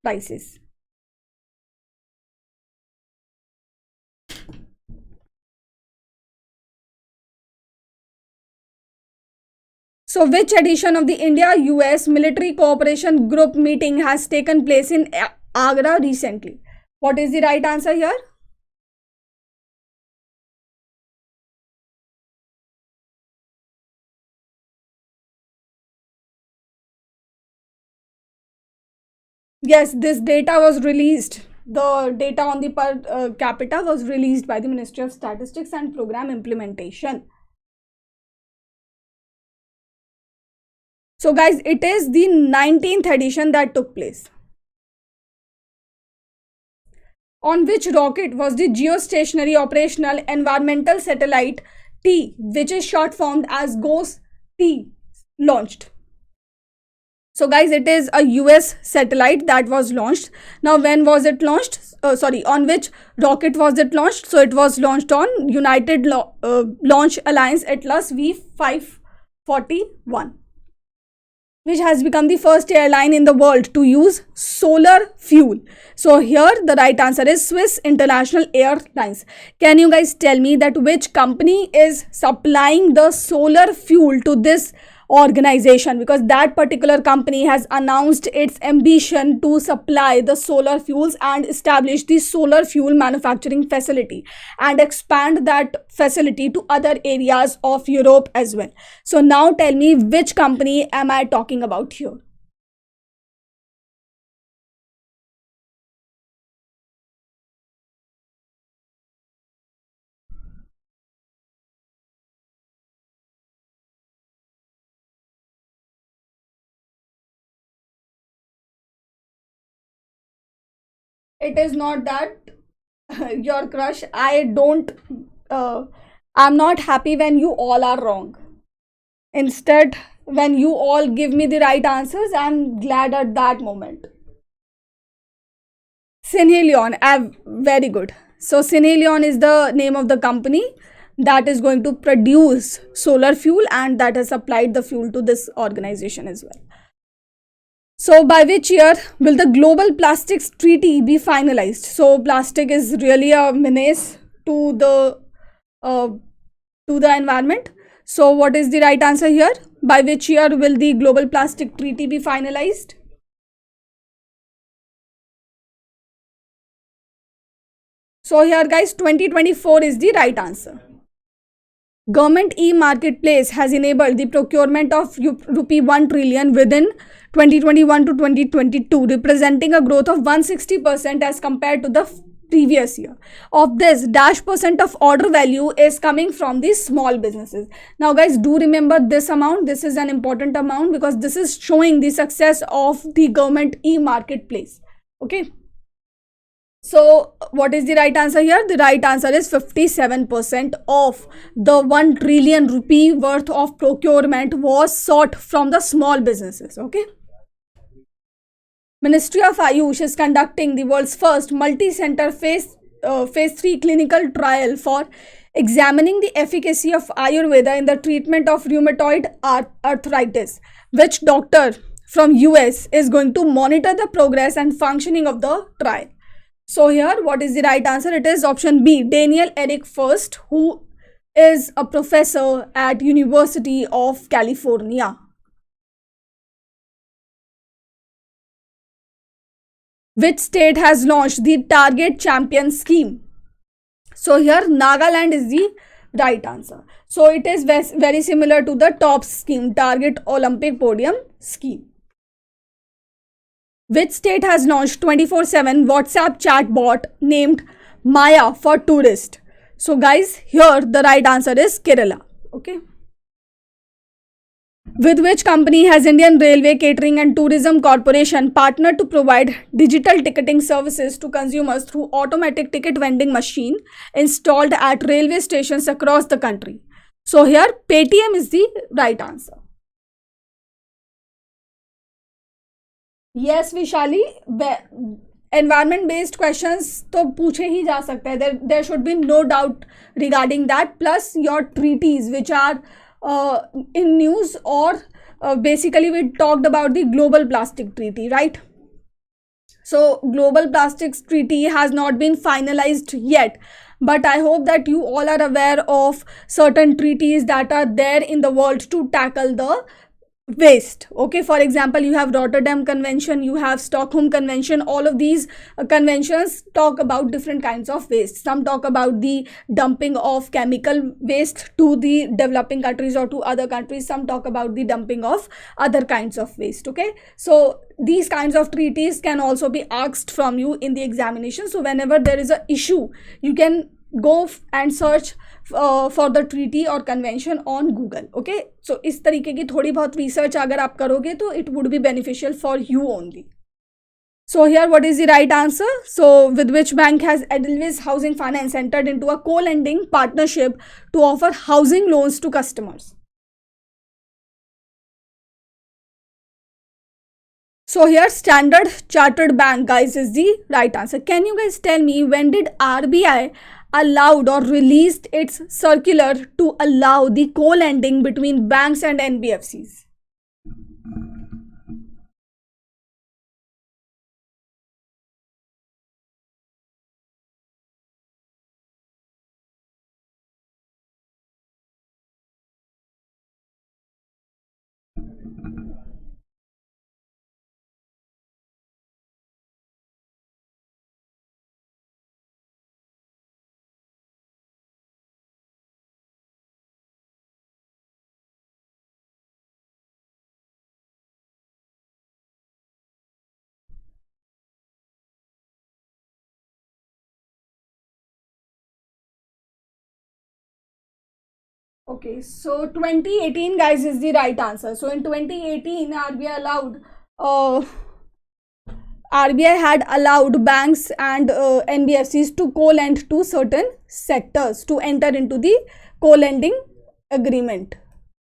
prices. So which edition of the India-US Military Cooperation Group meeting has taken place in Agra recently? What is the right answer here? Yes, this data was released. The data on the per capita was released by the Ministry of Statistics and Program Implementation. So guys, it is the 19th edition that took place. On which rocket was the geostationary operational environmental satellite T, which is short formed as GOES-T, launched? So guys, it is a US satellite that was launched. Now, when was it launched? On which rocket was it launched? So it was launched on United Launch Alliance Atlas V541, which has become the first airline in the world to use solar fuel. So here the right answer is Swiss International Airlines. Can you guys tell me that which company is supplying the solar fuel to this organization? Because that particular company has announced its ambition to supply the solar fuels and establish the solar fuel manufacturing facility and expand that facility to other areas of Europe as well. So now tell me, which company am I talking about here? It is not that your crush. I'm not happy when you all are wrong. Instead, when you all give me the right answers, I'm glad at that moment. Synhelion, very good. So Synhelion is the name of the company that is going to produce solar fuel and that has supplied the fuel to this organization as well. So by which year will the Global Plastics Treaty be finalized? So plastic is really a menace to the environment. So what is the right answer here? By which year will the Global Plastic Treaty be finalized? So here guys, 2024 is the right answer. Government e-marketplace has enabled the procurement of rupee 1 trillion within 2021 to 2022, representing a growth of 160% as compared to the previous year. Of this, dash percent of order value is coming from the small businesses. Now guys, do remember this amount. This is an important amount because this is showing the success of the government e-marketplace. Okay. So what is the right answer here? The right answer is 57% of the 1 trillion rupee worth of procurement was sought from the small businesses. Okay. Ministry of Ayush is conducting the world's first multi-center phase 3 clinical trial for examining the efficacy of Ayurveda in the treatment of rheumatoid arthritis, which doctor from US is going to monitor the progress and functioning of the trial. So here, what is the right answer? It is option B, Daniel Eric First, who is a professor at University of California. Which state has launched the Target Champion scheme? So here, Nagaland is the right answer. So it is very similar to the TOPS scheme, Target Olympic Podium scheme. Which state has launched 24/7 WhatsApp chatbot named Maya for tourists? So guys, here the right answer is Kerala. Okay. With which company has Indian Railway Catering and Tourism Corporation partnered to provide digital ticketing services to consumers through automatic ticket vending machine installed at railway stations across the country? So here Paytm is the right answer. Yes, Vishali, environment based questions तो पूछे ही जा सकते हैं. There should be no doubt regarding that. Plus your treaties which are in news, or basically we talked about the global plastic treaty, right? So global plastics treaty has not been finalized yet, but I hope that you all are aware of certain treaties that are there in the world to tackle the waste. Okay, for example, you have Rotterdam Convention, you have Stockholm Convention. All of these conventions talk about different kinds of waste. Some talk about the dumping of chemical waste to the developing countries or to other countries. Some talk about the dumping of other kinds of waste. Okay, so these kinds of treaties can also be asked from you in the examination. So whenever there is an issue, you can go and search for the treaty or convention on Google. Okay, so इस तरीके की थोड़ी बहुत research अगर आप करोगे तो it would be beneficial for you only. So here, what is the right answer? So with which bank has Edelweiss Housing Finance entered into a co-lending partnership to offer housing loans to customers? So here Standard Chartered Bank, guys, is the right answer. Can you guys tell me when did RBI allowed or released its circular to allow the co-lending between banks and NBFCs? Okay, so 2018, guys, is the right answer. So in 2018, RBI had allowed banks and NBFCs to co-lend to certain sectors to enter into the co-lending agreement.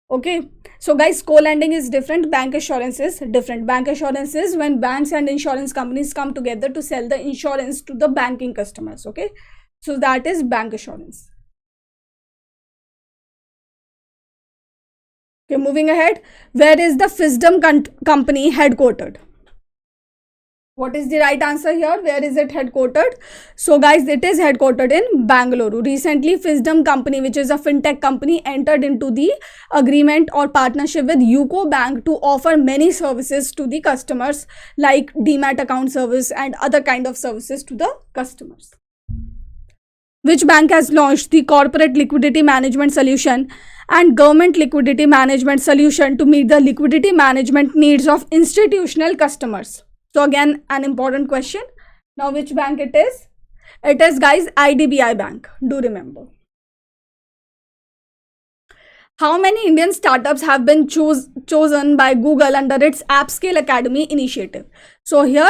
Okay, so guys, co-lending is different, bank assurance is different. Bank assurance is when banks and insurance companies come together to sell the insurance to the banking customers. Okay, so that is bank assurance. Okay, moving ahead. Where is the Fisdom company headquartered? What is the right answer here? Where is it headquartered? So guys, it is headquartered in Bangalore. Recently, Fisdom company, which is a fintech company, entered into the agreement or partnership with UCO Bank to offer many services to the customers like demat account service and other kind of services to the customers. Which bank has launched the corporate liquidity management solution and government liquidity management solution to meet the liquidity management needs of institutional customers? So again, an important question. Now, which bank it is? It is, guys, IDBI Bank. Do remember. How many Indian startups have been chosen by Google under its AppScale Academy initiative? So here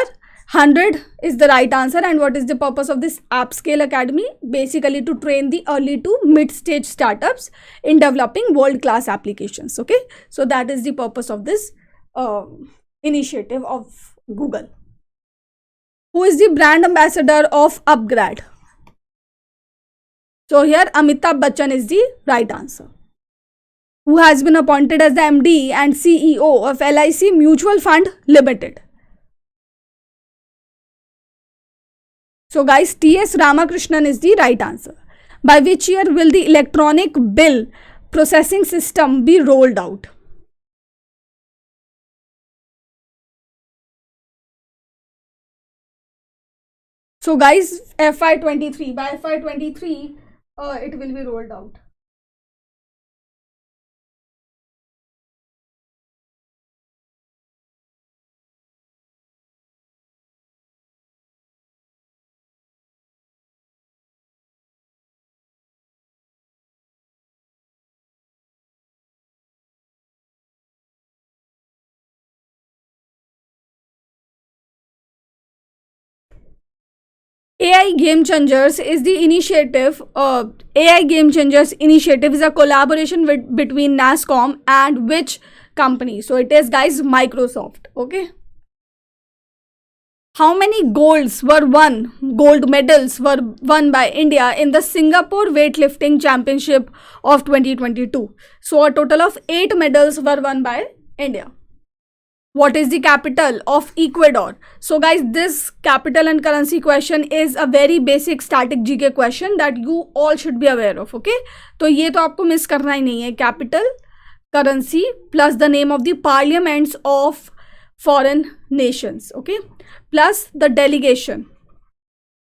100 is the right answer. And what is the purpose of this AppScale Academy? Basically to train the early to mid-stage startups in developing world-class applications. Okay, so that is the purpose of this initiative of Google. Who is the brand ambassador of Upgrade? So here Amitabh Bachchan is the right answer. Who has been appointed as the MD and CEO of LIC Mutual Fund Limited? So guys, T.S. Ramakrishnan is the right answer. By which year will the electronic bill processing system be rolled out? So guys, FY23. By FY23, it will be rolled out. AI Game Changers is the initiative. AI Game Changers initiative is a collaboration between NASCOM and which company? So it is, guys, Microsoft. Okay. How many gold medals were won by India in the Singapore weightlifting championship of 2022? So a total of 8 medals were won by India. What is the capital of Ecuador? So guys, this capital and currency question is a very basic static GK question that you all should be aware of. Okay, तो ये तो आपको miss करना ही नहीं है. Capital, currency plus the name of the parliaments of foreign nations. Okay, plus the delegation,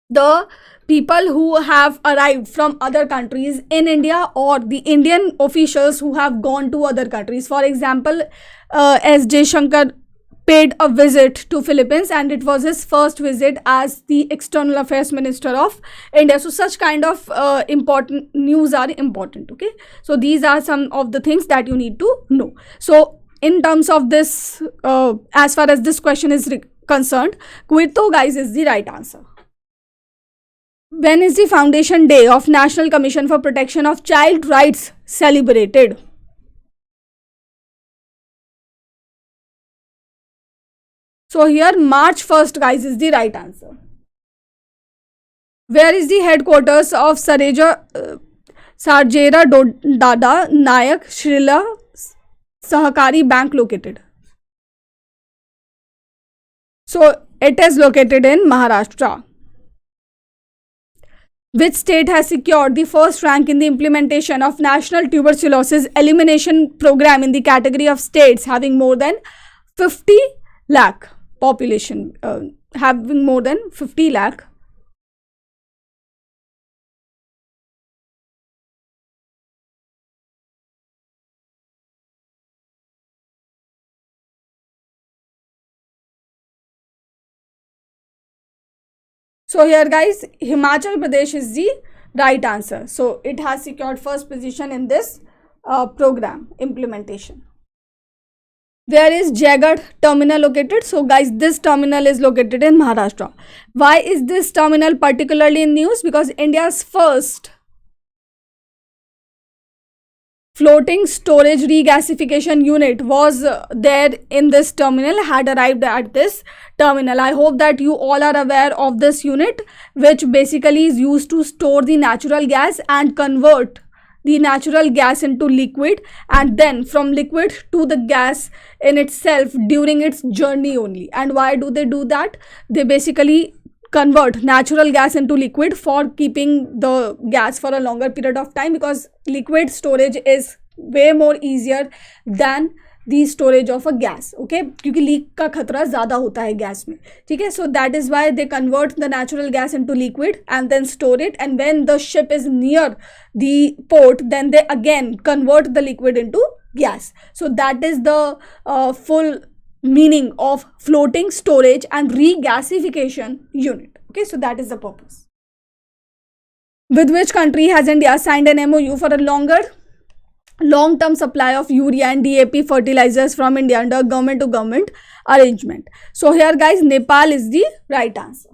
the people who have arrived from other countries in India, or the Indian officials who have gone to other countries. For example, S. Jaishankar paid a visit to Philippines and it was his first visit as the External Affairs Minister of India. So such kind of important news are important. Okay, so these are some of the things that you need to know. So in terms of this, as far as this question is concerned, Quito, guys, is the right answer. When is the Foundation Day of National Commission for Protection of Child Rights celebrated? So here March 1st, guys, is the right answer. Where is the headquarters of Sarjera Dada Nayak Shrila Sahakari Bank located? So it is located in Maharashtra. Which state has secured the first rank in the implementation of National Tuberculosis Elimination Program in the category of states having more than 50 lakh population, having more than 50 lakh? So here, guys, Himachal Pradesh is the right answer. So it has secured first position in this program implementation. Where is Jaigarh terminal located? So guys, this terminal is located in Maharashtra. Why is this terminal particularly in news? Because India's first floating storage regasification unit was there in this terminal, had arrived at this terminal. I hope that you all are aware of this unit, which basically is used to store the natural gas and convert the natural gas into liquid, and then from liquid to the gas in itself during its journey only. And why do they do that? They basically convert natural gas into liquid for keeping the gas for a longer period of time, because liquid storage is way more easier than the storage of a gas. Okay, क्योंकि leak का खतरा ज़्यादा होता है gas में. ठीक है, so that is why they convert the natural gas into liquid and then store it, and when the ship is near the port, then they again convert the liquid into gas. So that is the full meaning of floating storage and regasification unit. Okay, so that is the purpose. With which country has India signed an MOU for a long-term supply of urea and DAP fertilizers from India under government-to-government arrangement? So here guys, Nepal is the right answer.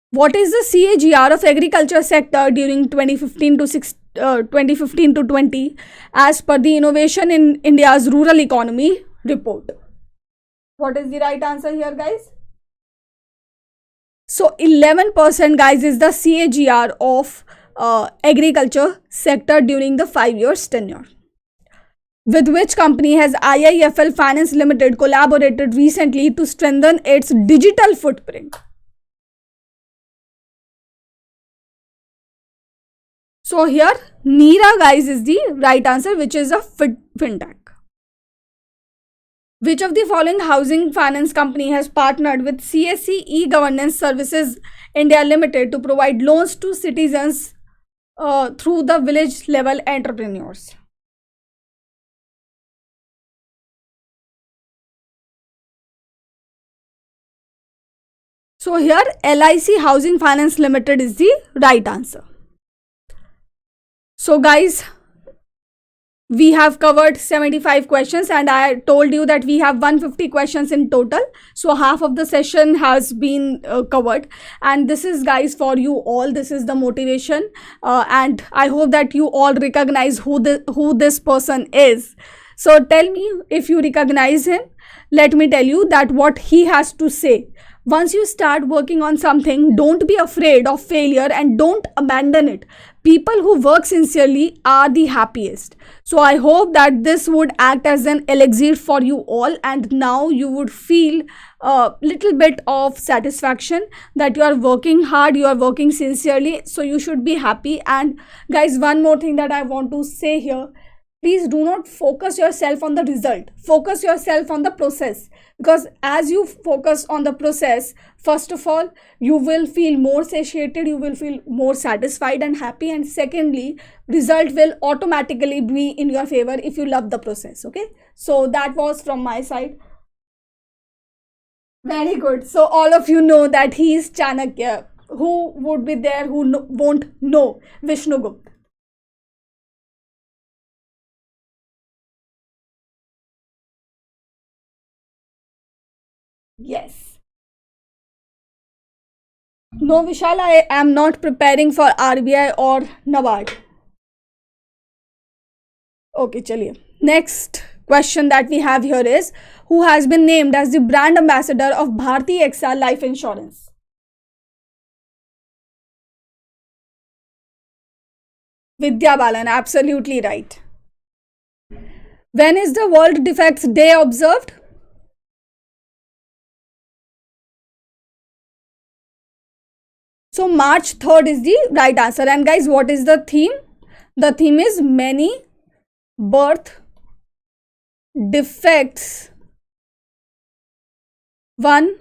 What is the CAGR of agriculture sector during 2015 to 20 as per the Innovation in India's Rural Economy report? What is the right answer here guys? So 11% guys is the CAGR of agriculture sector during the 5 years tenure. With which company has IIFL Finance Limited collaborated recently to strengthen its digital footprint? So here NIRA guys is the right answer, which is a fintech. Which of the following housing finance company has partnered with CSC E-Governance Services India Limited to provide loans to citizens through the village level entrepreneurs? So here LIC Housing Finance Limited is the right answer. So guys, we have covered 75 questions and I told you that we have 150 questions in total. So half of the session has been covered, and this is guys for you all. This is the motivation and I hope that you all recognize who this person is. So tell me if you recognize him. Let me tell you that what he has to say. Once you start working on something, don't be afraid of failure and don't abandon it. People who work sincerely are the happiest. So I hope that this would act as an elixir for you all, and now you would feel a little bit of satisfaction that you are working hard, you are working sincerely. So you should be happy. And guys, one more thing that I want to say here. Please do not focus yourself on the result. Focus yourself on the process. Because as you focus on the process, first of all, you will feel more satiated, you will feel more satisfied and happy. And secondly, result will automatically be in your favor if you love the process. Okay. So that was from my side. Very good. So all of you know that he is Chanakya. Who would be there who won't know Vishnu Gupta? Yes. No, Vishal, I am not preparing for RBI or NABARD. Okay, chaliye. Next question that we have here is, who has been named as the brand ambassador of Bharti AXA Life Insurance? Vidya Balan, absolutely right. When is the World Defects Day observed? So March 3rd is the right answer. And guys, what is the theme? The theme is many birth defects, one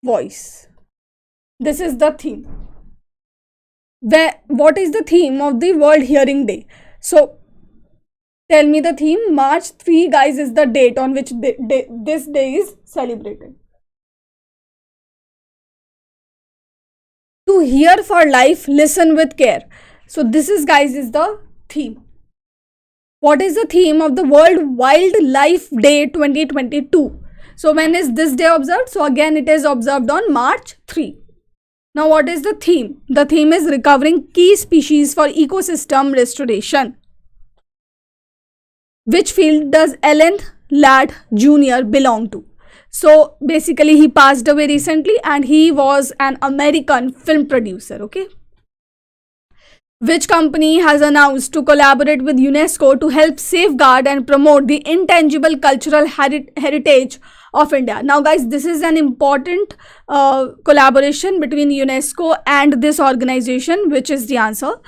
voice. This is the theme. What is the theme of the World Hearing Day? So tell me the theme. March 3 guys is the date on which this day is celebrated. To hear for life, listen with care. So this is guys is the theme. What is the theme of the World Wildlife Day 2022? So when is this day observed? So again it is observed on March 3. Now what is the theme? The theme is recovering key species for ecosystem restoration. Which field does Alan Ladd Jr. belong to? So basically he passed away recently and he was an American film producer. Okay. Which company has announced to collaborate with UNESCO to help safeguard and promote the intangible cultural heritage of India? Now guys, this is an important collaboration between UNESCO and this organization. Which is the answer?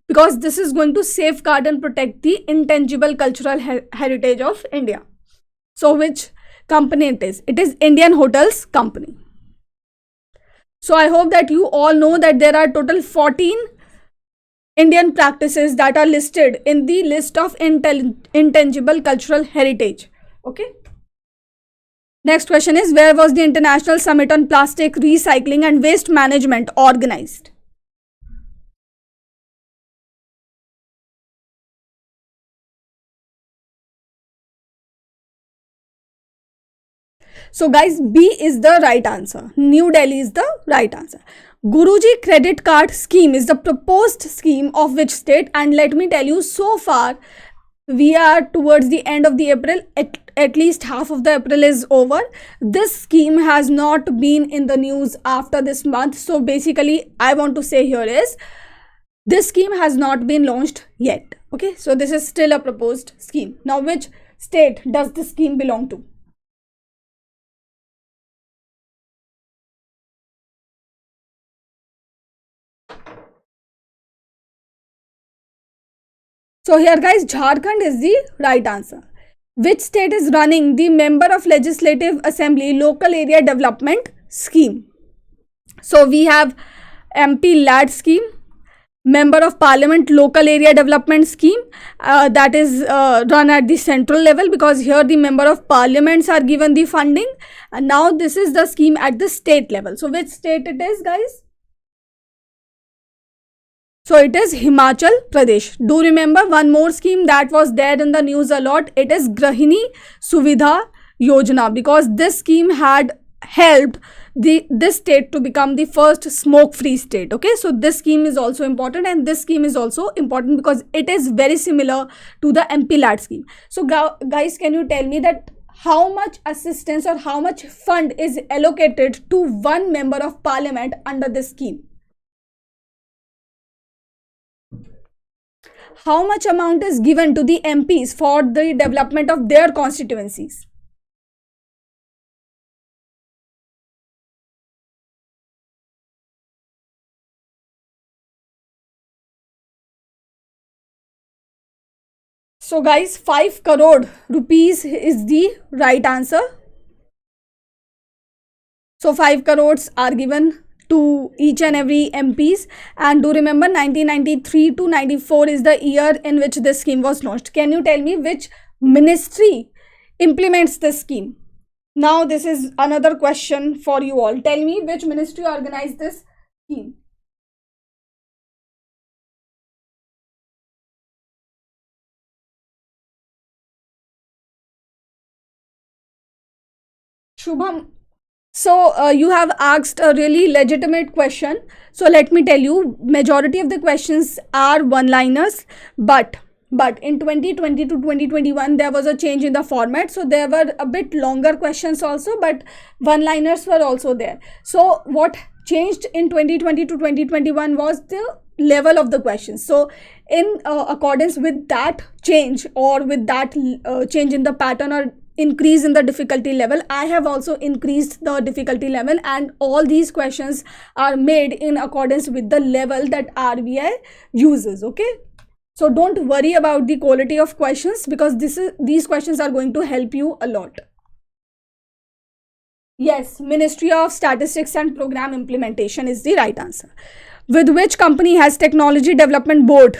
because this is going to safeguard and protect the intangible cultural heritage of India. So which company it is? It is Indian Hotels Company. So I hope that you all know that there are total 14 Indian practices that are listed in the list of intangible cultural heritage. Okay. Next question is, where was the International Summit on Plastic Recycling and Waste Management organized? So guys, B is the right answer. New Delhi is the right answer. Guruji credit card scheme is the proposed scheme of which state? And let me tell you, so far we are towards the end of the April. At least half of the April is over. This scheme has not been in the news after this month. So basically I want to say here is, this scheme has not been launched yet. Okay, so this is still a proposed scheme. Now which state does this scheme belong to? So here guys, Jharkhand is the right answer. Which state is running the Member of Legislative Assembly Local Area Development Scheme? So we have MP LAD scheme, Member of Parliament Local Area Development Scheme, that is run at the central level, because here the Member of Parliaments are given the funding, and now this is the scheme at the state level. So which state it is guys? So it is Himachal Pradesh. Do remember one more scheme that was there in the news a lot. It is Grahini Suvidha Yojana, because this scheme had helped this state to become the first smoke-free state. Okay, so this scheme is also important, and this scheme is also important because it is very similar to the MP LAD scheme. So guys, can you tell me that how much assistance or how much fund is allocated to one member of parliament under this scheme? How much amount is given to the MPs for the development of their constituencies? So guys, 5 crore rupees is the right answer. So 5 crores are given to each and every MPs, and do remember 1993 to 94 is the year in which this scheme was launched. Can you tell me which ministry implements this scheme? Now this is another question for you all. Tell me which ministry organized this scheme. Shubham. So you have asked a really legitimate question. So let me tell you, majority of the questions are one-liners, but in 2020 to 2021 there was a change in the format, so there were a bit longer questions also, but one-liners were also there. So what changed in 2020 to 2021 was the level of the questions. So in accordance with that change, or with that change in the pattern or increase in the difficulty level, I have also increased the difficulty level, and all these questions are made in accordance with the level that RBI uses. Okay, so don't worry about the quality of questions, because these questions are going to help you a lot. Yes, Ministry of Statistics and Program Implementation is the right answer. With which company has Technology Development Board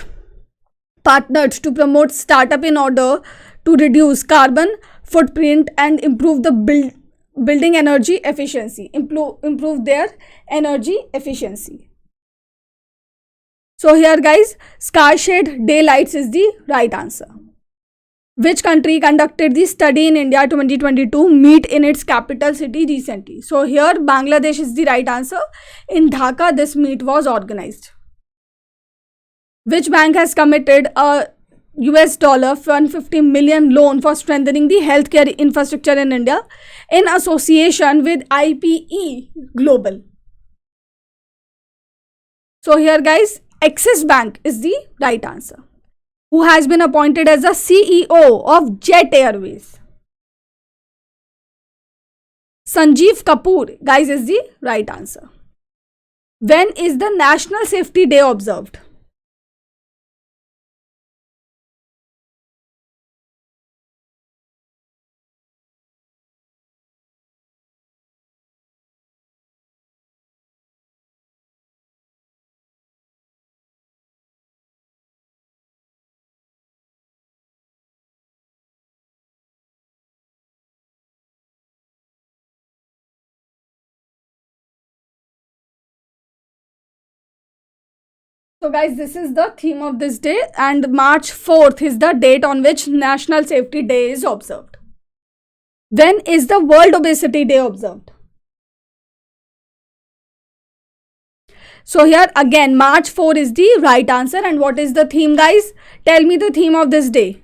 partnered to promote startup in order to reduce carbon footprint and improve the building energy efficiency, improve their energy efficiency? So here guys, Scarshade Daylights is the right answer. Which country conducted the Study in India 2022 meet in its capital city recently? So here Bangladesh is the right answer. In Dhaka this meet was organized. Which bank has committed a US dollar $150 million loan for strengthening the healthcare infrastructure in India in association with IPE Global? So here guys, Axis Bank is the right answer. Who has been appointed as the CEO of Jet Airways? Sanjeev Kapoor, guys, is the right answer. When is the National Safety Day observed? So guys, this is the theme of this day, and March 4th is the date on which National Safety Day is observed. When is the World Obesity Day observed? So here again, March 4 is the right answer. And what is the theme, guys? Tell me the theme of this day.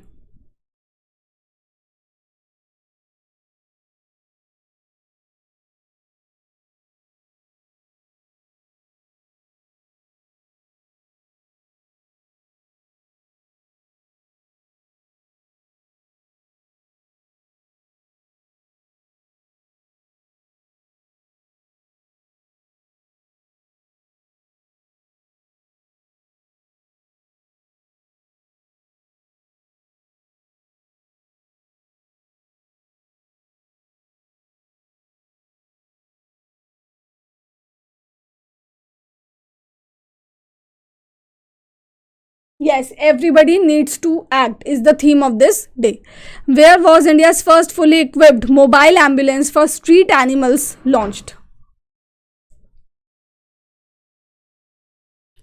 Yes, everybody needs to act is the theme of this day. Where was India's first fully equipped mobile ambulance for street animals launched?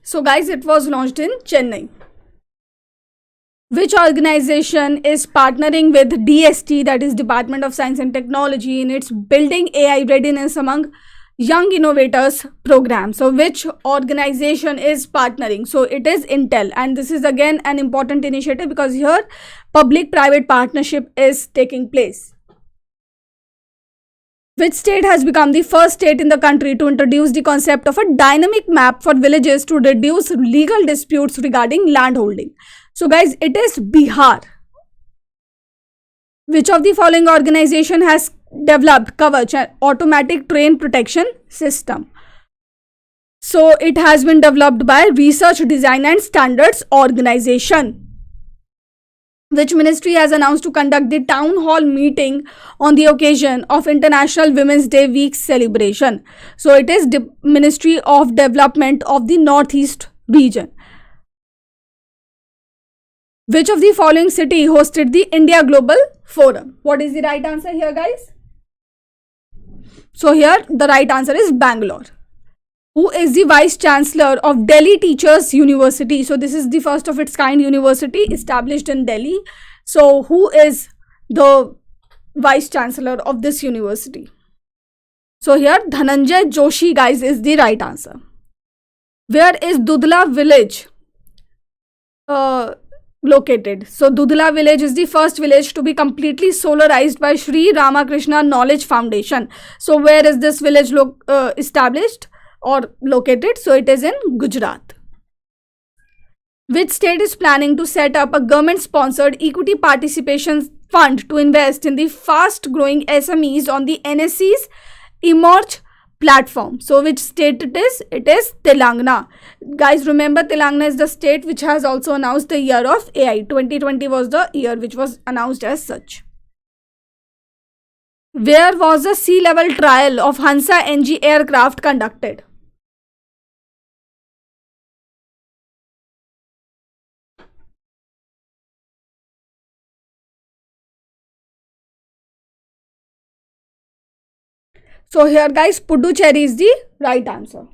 So guys, it was launched in Chennai. Which organization is partnering with DST, that is Department of Science and Technology, in its Building AI Readiness Among Young Innovators program? So which organization is partnering? So it is Intel, and this is again an important initiative because here public private partnership is taking place. Which state has become the first state in the country to introduce the concept of a dynamic map for villages to reduce legal disputes regarding land holding? So guys, it is Bihar. Which of the following organization has developed Kavach, an automatic train protection system? So it has been developed by Research Design and Standards Organization. Which ministry has announced to conduct the town hall meeting on the occasion of International Women's Day week celebration? So it is Ministry of Development of the Northeast region. Which of the following city hosted the India Global Forum? What is the right answer here, guys? So here the right answer is Bangalore. Who is the Vice Chancellor of Delhi Teachers University? So this is the first of its kind university established in Delhi. So who is the Vice Chancellor of this university? So here Dhananjay Joshi, guys, is the right answer. Where is Dudla village located? So Dudla village is the first village to be completely solarized by Sri Ramakrishna Knowledge Foundation. So where is this village established or located? So it is in Gujarat. Which state is planning to set up a government sponsored equity participation fund to invest in the fast growing SMEs on the NSE's Emerge platform? So which state it is? It is Telangana. Guys, remember Telangana is the state which has also announced the year of AI. 2020 was the year which was announced as such. Where was the sea level trial of Hansa NG aircraft conducted? So here, guys, Puducherry is the right answer.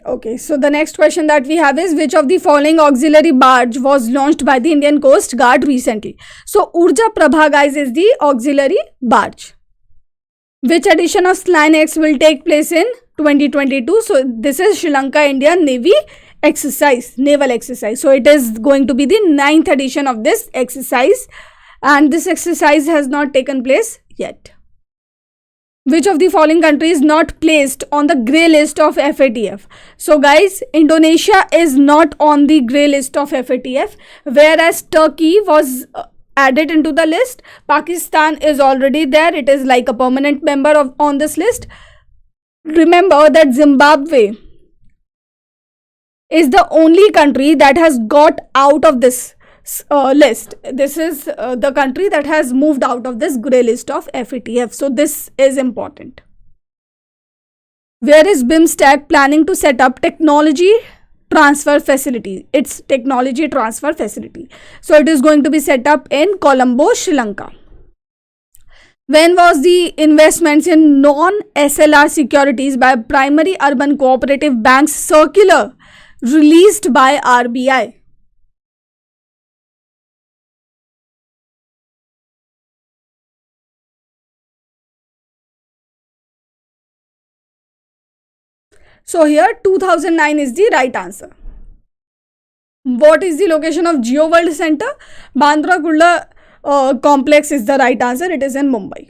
Okay, so the next question that we have is, which of the following auxiliary barge was launched by the Indian Coast Guard recently? So Urja Prabha, guys, is the auxiliary barge. Which edition of Slinex will take place in 2022? So this is Sri Lanka Indian Navy exercise, naval exercise. So it is going to be the 9th edition of this exercise, and this exercise has not taken place yet. Which of the following countries is not placed on the grey list of FATF? So guys, Indonesia is not on the grey list of FATF, whereas Turkey was added into the list. Pakistan is already there. It is like a permanent member on this list. Remember that Zimbabwe is the only country that has got out of this list. This is the country that has moved out of this grey list of FATF. So this is important. Where is BIMSTEC planning to set up technology transfer facility? It's technology transfer facility. So it is going to be set up in Colombo, Sri Lanka. When was the investments in non-SLR securities by primary urban cooperative banks circular released by RBI? So here 2009 is the right answer. What is the location of Geo World Center? Bandra Kurla complex is the right answer. It is in Mumbai.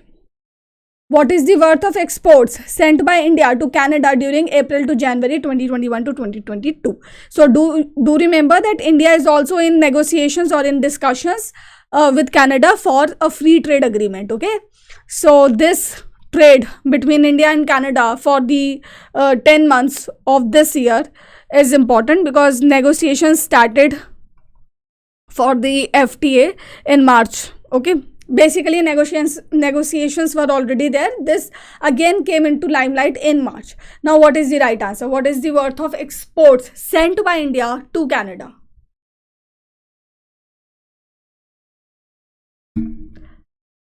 What is the worth of exports sent by India to Canada during April to January 2021 to 2022? So do remember that India is also in negotiations or in discussions with Canada for a free trade agreement. Okay, so this trade between India and Canada for the 10 months of this year is important because negotiations started for the FTA in March. Okay, basically negotiations were already there. This again came into limelight in March. Now what is the right answer? What is the worth of exports sent by India to Canada?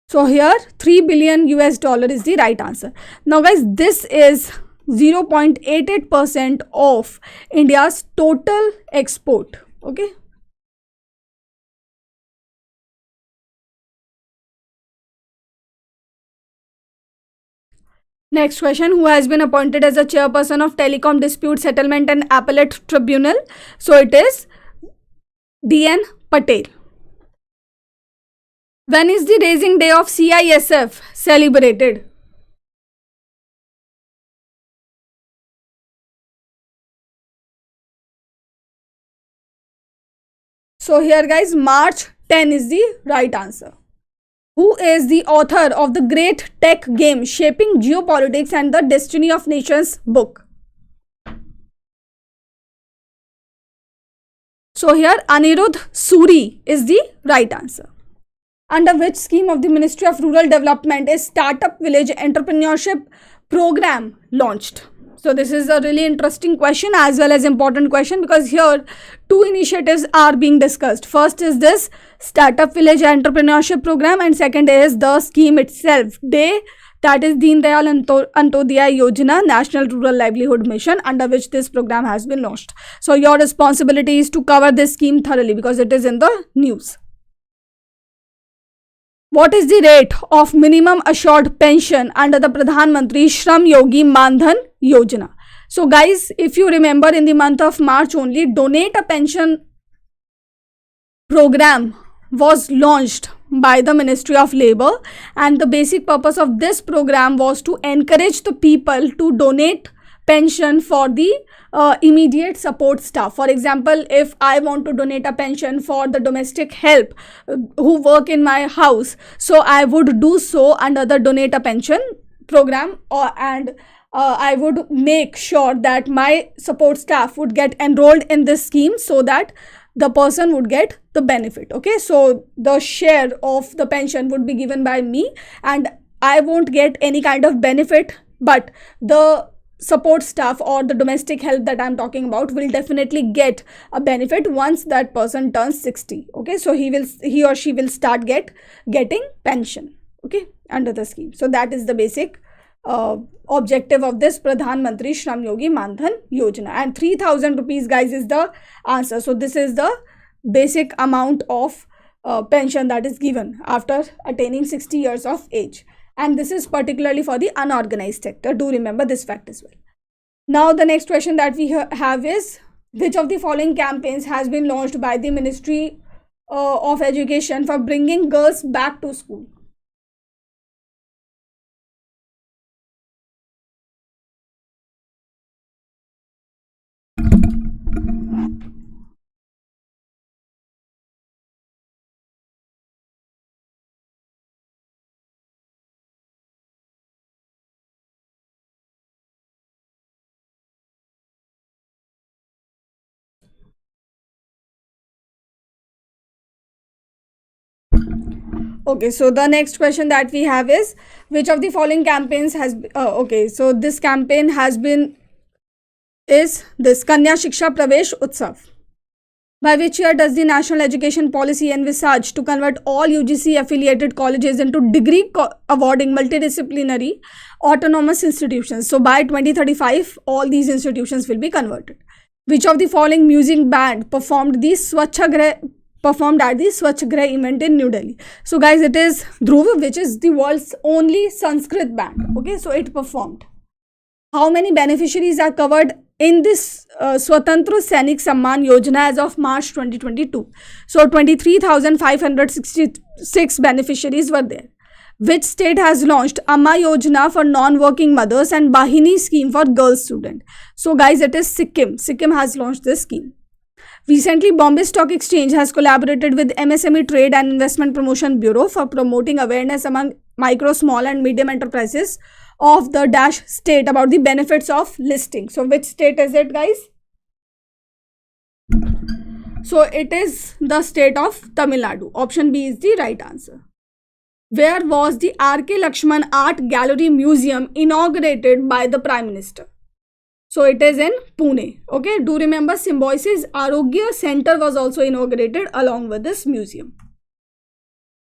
So here 3 billion US dollar is the right answer. Now guys, this is 0.88% of India's total export. Okay. Next question. Who has been appointed as a chairperson of Telecom Dispute Settlement and Appellate Tribunal? So it is D.N. Patel. When is the raising day of CISF celebrated? So here guys, March 10 is the right answer. Who is the author of the great tech game Shaping Geopolitics and the Destiny of Nations book? So here Anirudh Suri is the right answer. Under which scheme of the Ministry of Rural Development is Startup Village Entrepreneurship Program launched? So this is a really interesting question as well as important question because here two initiatives are being discussed. First is this Startup Village Entrepreneurship Program and second is the scheme itself. That is Deen Dayal Antyodaya Yojana National Rural Livelihood Mission, under which this program has been launched. So your responsibility is to cover this scheme thoroughly because it is in the news. What is the rate of minimum assured pension under the Pradhan Mantri Shram Yogi Mandhan Yojana? So guys, if you remember, in the month of March only, Donate a Pension program was launched by the Ministry of Labour, and the basic purpose of this program was to encourage the people to donate pension for the immediate support staff. For example, if I want to donate a pension for the domestic help who work in my house, so I would do so under the Donate a Pension program, and I would make sure that my support staff would get enrolled in this scheme so that the person would get the benefit. Okay, so the share of the pension would be given by me and I won't get any kind of benefit, but the support staff or the domestic help that I'm talking about will definitely get a benefit once that person turns 60. Okay, so he or she will start getting pension, okay, under the scheme. So that is the basic objective of this Pradhan Mantri Shram Yogi Mandhan Yojana, and 3000 rupees guys is the answer. So this is the basic amount of pension that is given after attaining 60 years of age, and this is particularly for the unorganized sector. Do remember this fact as well. Now the next question that we have is, which of the following campaigns has been launched by the Ministry of Education for bringing girls back to school? Okay, so the next question that we have is, which of the following campaigns has okay, so this campaign has been is this Kanya Shiksha Pravesh Utsav. By which year does the National Education Policy envisage to convert all UGC affiliated colleges into degree awarding multidisciplinary autonomous institutions? So by 2035, all these institutions will be converted. Which of the following music band performed the performed at the Swachhagrah event in New Delhi? So guys, it is Dhruv, which is the world's only Sanskrit band. Okay, so it performed. How many beneficiaries are covered in this Swatantra Sainik Samman Yojana as of March 2022? So 23,566 beneficiaries were there. Which state has launched Amma Yojana for non-working mothers and Bahini scheme for girls students? So guys, it is Sikkim. Sikkim has launched this scheme. Recently, Bombay Stock Exchange has collaborated with MSME Trade and Investment Promotion Bureau for promoting awareness among micro, small and medium enterprises of the dash state about the benefits of listing. So which state is it, guys? So it is the state of Tamil Nadu. Option B is the right answer. Where was the R.K. Lakshman Art Gallery Museum inaugurated by the Prime Minister? So it is in Pune. Okay, do remember Symbiosis Arogya Center was also inaugurated along with this museum.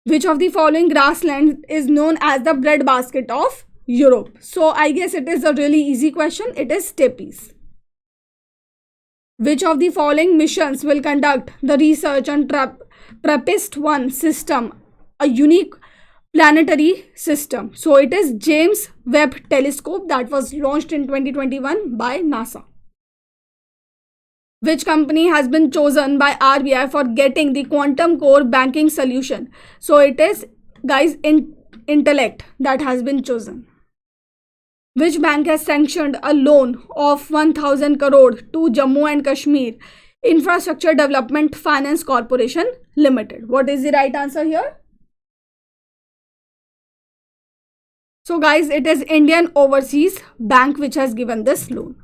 Which of the following grassland is known as the breadbasket of Europe? So I guess it is a really easy question. It is steppes. Which of the following missions will conduct the research on TRAPPIST-1 system, a unique planetary system? So it is James Webb Telescope that was launched in 2021 by NASA. Which company has been chosen by RBI for getting the quantum core banking solution? So it is, guys, Intellect that has been chosen. Which bank has sanctioned a loan of 1,000 crore to Jammu and Kashmir Infrastructure Development Finance Corporation Limited? What is the right answer here? So guys, it is Indian Overseas Bank which has given this loan.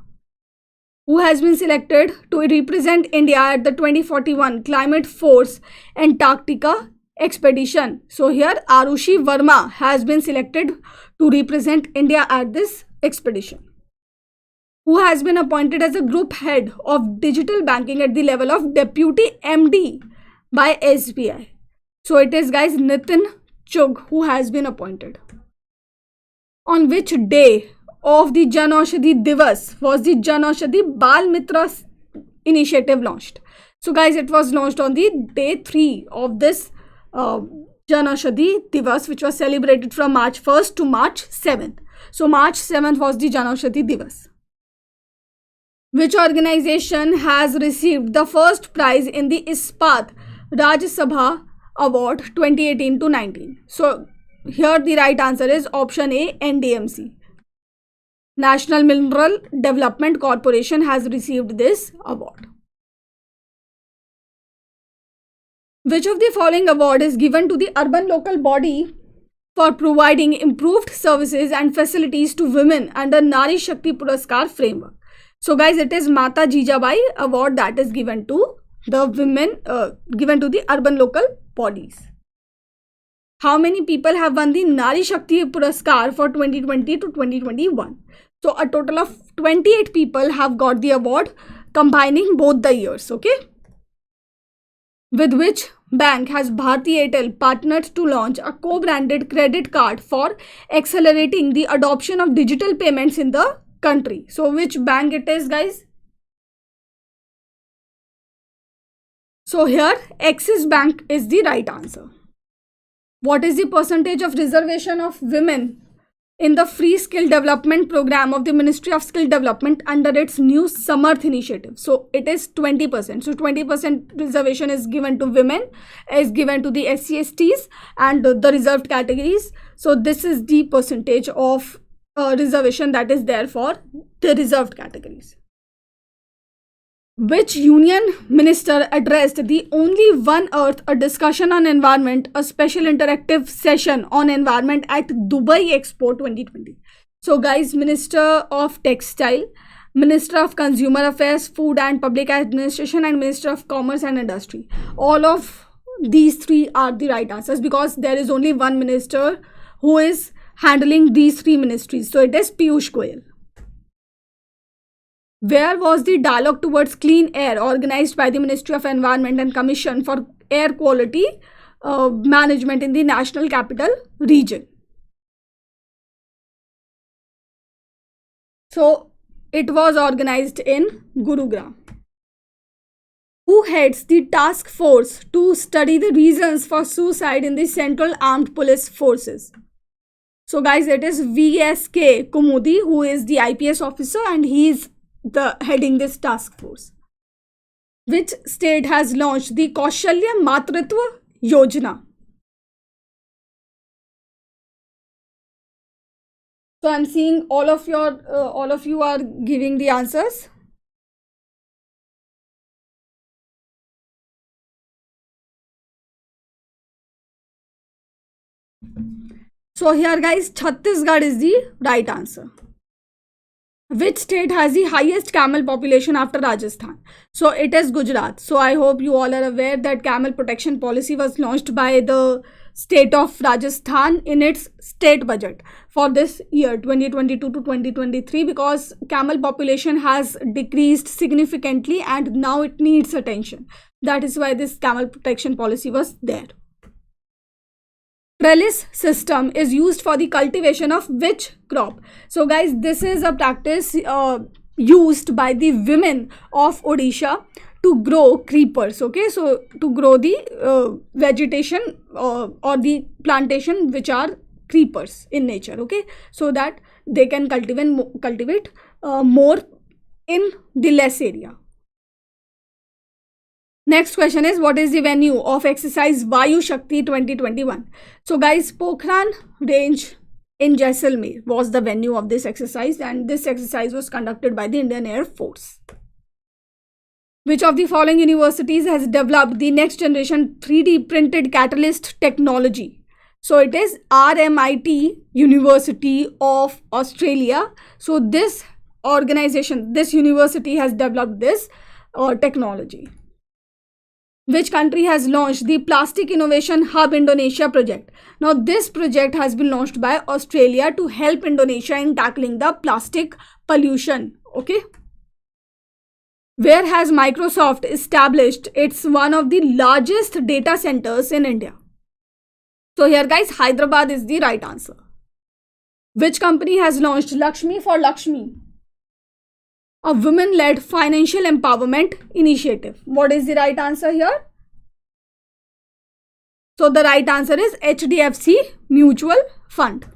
Who has been selected to represent India at the 2041 Climate Force Antarctica Expedition? So here Arushi Verma has been selected to represent India at this expedition. Who has been appointed as a group head of digital banking at the level of Deputy MD by SBI? So it is, guys, Nitin Chugh who has been appointed. On which day of the Jan Aushadhi Divas was the Jan Aushadhi Bal Mitra initiative launched? So guys, it was launched on the day 3 of this Jan Aushadhi Divas, which was celebrated from March 1st to March 7th. So March 7th was the Jan Aushadhi Divas. Which organization has received the first prize in the Ispat Rajya Sabha Award 2018-19? So here the right answer is option A, NDMC. National Mineral Development Corporation has received this award. Which of the following award is given to the urban local body for providing improved services and facilities to women under Nari Shakti Puraskar framework? So guys, it is Mata Jijabai award that is given to the women, given to the urban local bodies. How many people have won the Nari Shakti Puraskar for 2020 to 2021? So a total of 28 people have got the award, combining both the years. Okay. With which bank has Bharti Airtel partnered to launch a co-branded credit card for accelerating the adoption of digital payments in the country? So which bank it is, guys? So here Axis Bank is the right answer. What is the percentage of reservation of women in the free skill development program of the Ministry of Skill Development under its new Samarth initiative? So it is 20%. So 20% reservation is given to women, is given to the SC/STs and the reserved categories. So this is the percentage of reservation that is there for the reserved categories. Which union minister addressed the Only One Earth, a discussion on environment, a special interactive session on environment at Dubai Expo 2020? So guys, Minister of Textile, Minister of Consumer Affairs, Food and Public Administration and Minister of Commerce and Industry. All of these three are the right answers, because there is only one minister who is handling these three ministries. So it is Piyush Goyal. Where was the dialogue towards clean air organized by the Ministry of Environment and Commission for Air Quality Management in the National Capital Region? So it was organized in Gurugram. Who heads the task force to study the reasons for suicide in the Central Armed Police Forces? So guys, it is V.S.K. Kumudi, who is the IPS officer, and he is heading this task force. Which state has launched the Kaushalya Matritva Yojana? So I'm seeing all of you are giving the answers. So here guys, Chhattisgarh is the right answer. Which state has the highest camel population after Rajasthan? So it is Gujarat. So I hope you all are aware that camel protection policy was launched by the state of Rajasthan in its state budget for this year 2022 to 2023, because camel population has decreased significantly and now it needs attention. That is why this camel protection policy was there. Trellis system is used for the cultivation of which crop? So guys, this is a practice used by the women of Odisha to grow creepers. Okay, so to grow the vegetation or the plantation which are creepers in nature. Okay, so that they can cultivate more in the less area. Next question is, what is the venue of exercise Vayu Shakti 2021? So guys, Pokhran range in Jaisalmer was the venue of this exercise, and this exercise was conducted by the Indian Air Force. Which of the following universities has developed the next generation 3D printed catalyst technology? So it is RMIT University of Australia. So this organization, this university has developed this technology. Which country has launched the Plastic Innovation Hub Indonesia project? Now this project has been launched by Australia to help Indonesia in tackling the plastic pollution. Okay. Where has Microsoft established its one of the largest data centers in India? So here guys, Hyderabad is the right answer. Which company has launched Lakshmi for Lakshmi, a women-led financial empowerment initiative? What is the right answer here? So the right answer is HDFC Mutual Fund.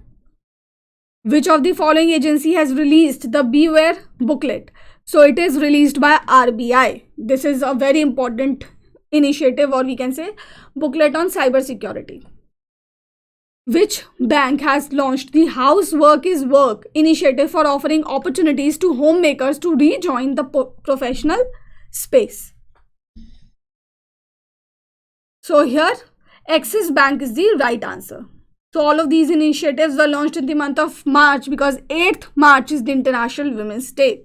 Which of the following agency has released the Beware booklet? So it is released by RBI. This is a very important initiative, or we can say booklet on cyber security. Which bank has launched the Housework is Work initiative for offering opportunities to homemakers to rejoin the professional space? So here, Axis Bank is the right answer. So all of these initiatives were launched in the month of March, because 8th March is the International Women's Day.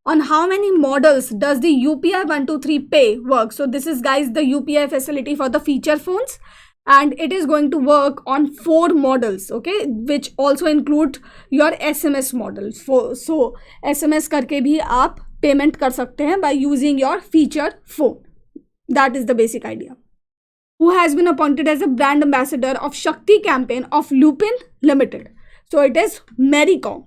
On how many models does the UPI 123 Pay work? So this is guys the UPI facility for the feature phones, and it is going to work on 4 models, okay, which also include your SMS models. So SMS करके भी आप payment कर सकते हैं by using your feature phone. That is the basic idea. Who has been appointed as a brand ambassador of Shakti campaign of Lupin Limited? So it is Maricom.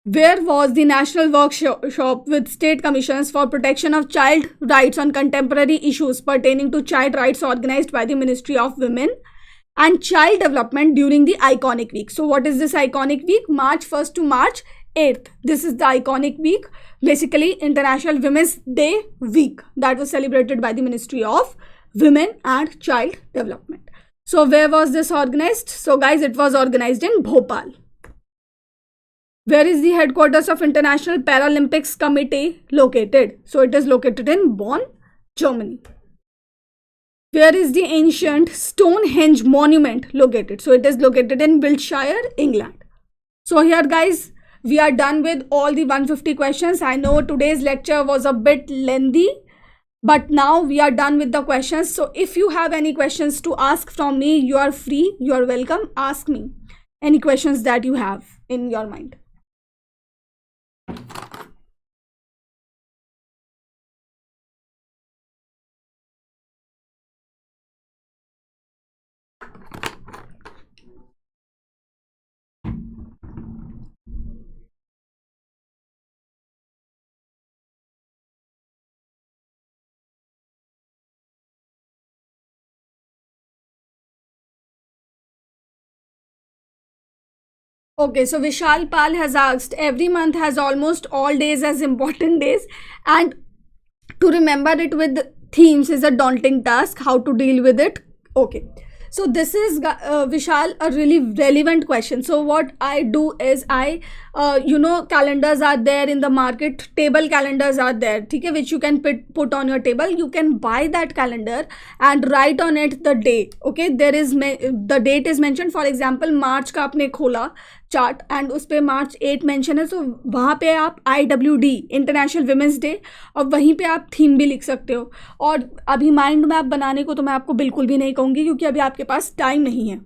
Where was the national workshop with state commissions for protection of child rights on contemporary issues pertaining to child rights organized by the Ministry of Women and Child Development during the Iconic Week? So what is this Iconic Week? March 1st to March 8th. This is the Iconic Week, basically International Women's Day week, that was celebrated by the Ministry of Women and Child Development. So where was this organized? So guys, it was organized in Bhopal. Where is the headquarters of International Paralympics Committee located? So it is located in Bonn, Germany. Where is the ancient Stonehenge monument located? So it is located in Wiltshire, England. So here guys, we are done with all the 150 questions. I know today's lecture was a bit lengthy, But now we are done with the questions. So if you have any questions to ask from me, you are free, you are welcome. Ask me any questions that you have in your mind. Okay, so Vishal Pal has asked, every month has almost all days as important days, and to remember it with themes is a daunting task. How to deal with it? Okay, so this is Vishal, a really relevant question. So what I do is I calendars are there in the market, table calendars are there, okay, which you can put on your table. You can buy that calendar and write on it the day. Okay, there is the date is mentioned. For example, March का आपने खोला chart and उस पर March 8 mention है, तो वहाँ पे आप IWD इंटरनेशनल विमेंस डे, और वहीं पे आप थीम भी लिख सकते हो. और अभी माइंड मैप बनाने को तो मैं आपको बिल्कुल भी नहीं कहूँगी, क्योंकि अभी आपके पास टाइम नहीं है.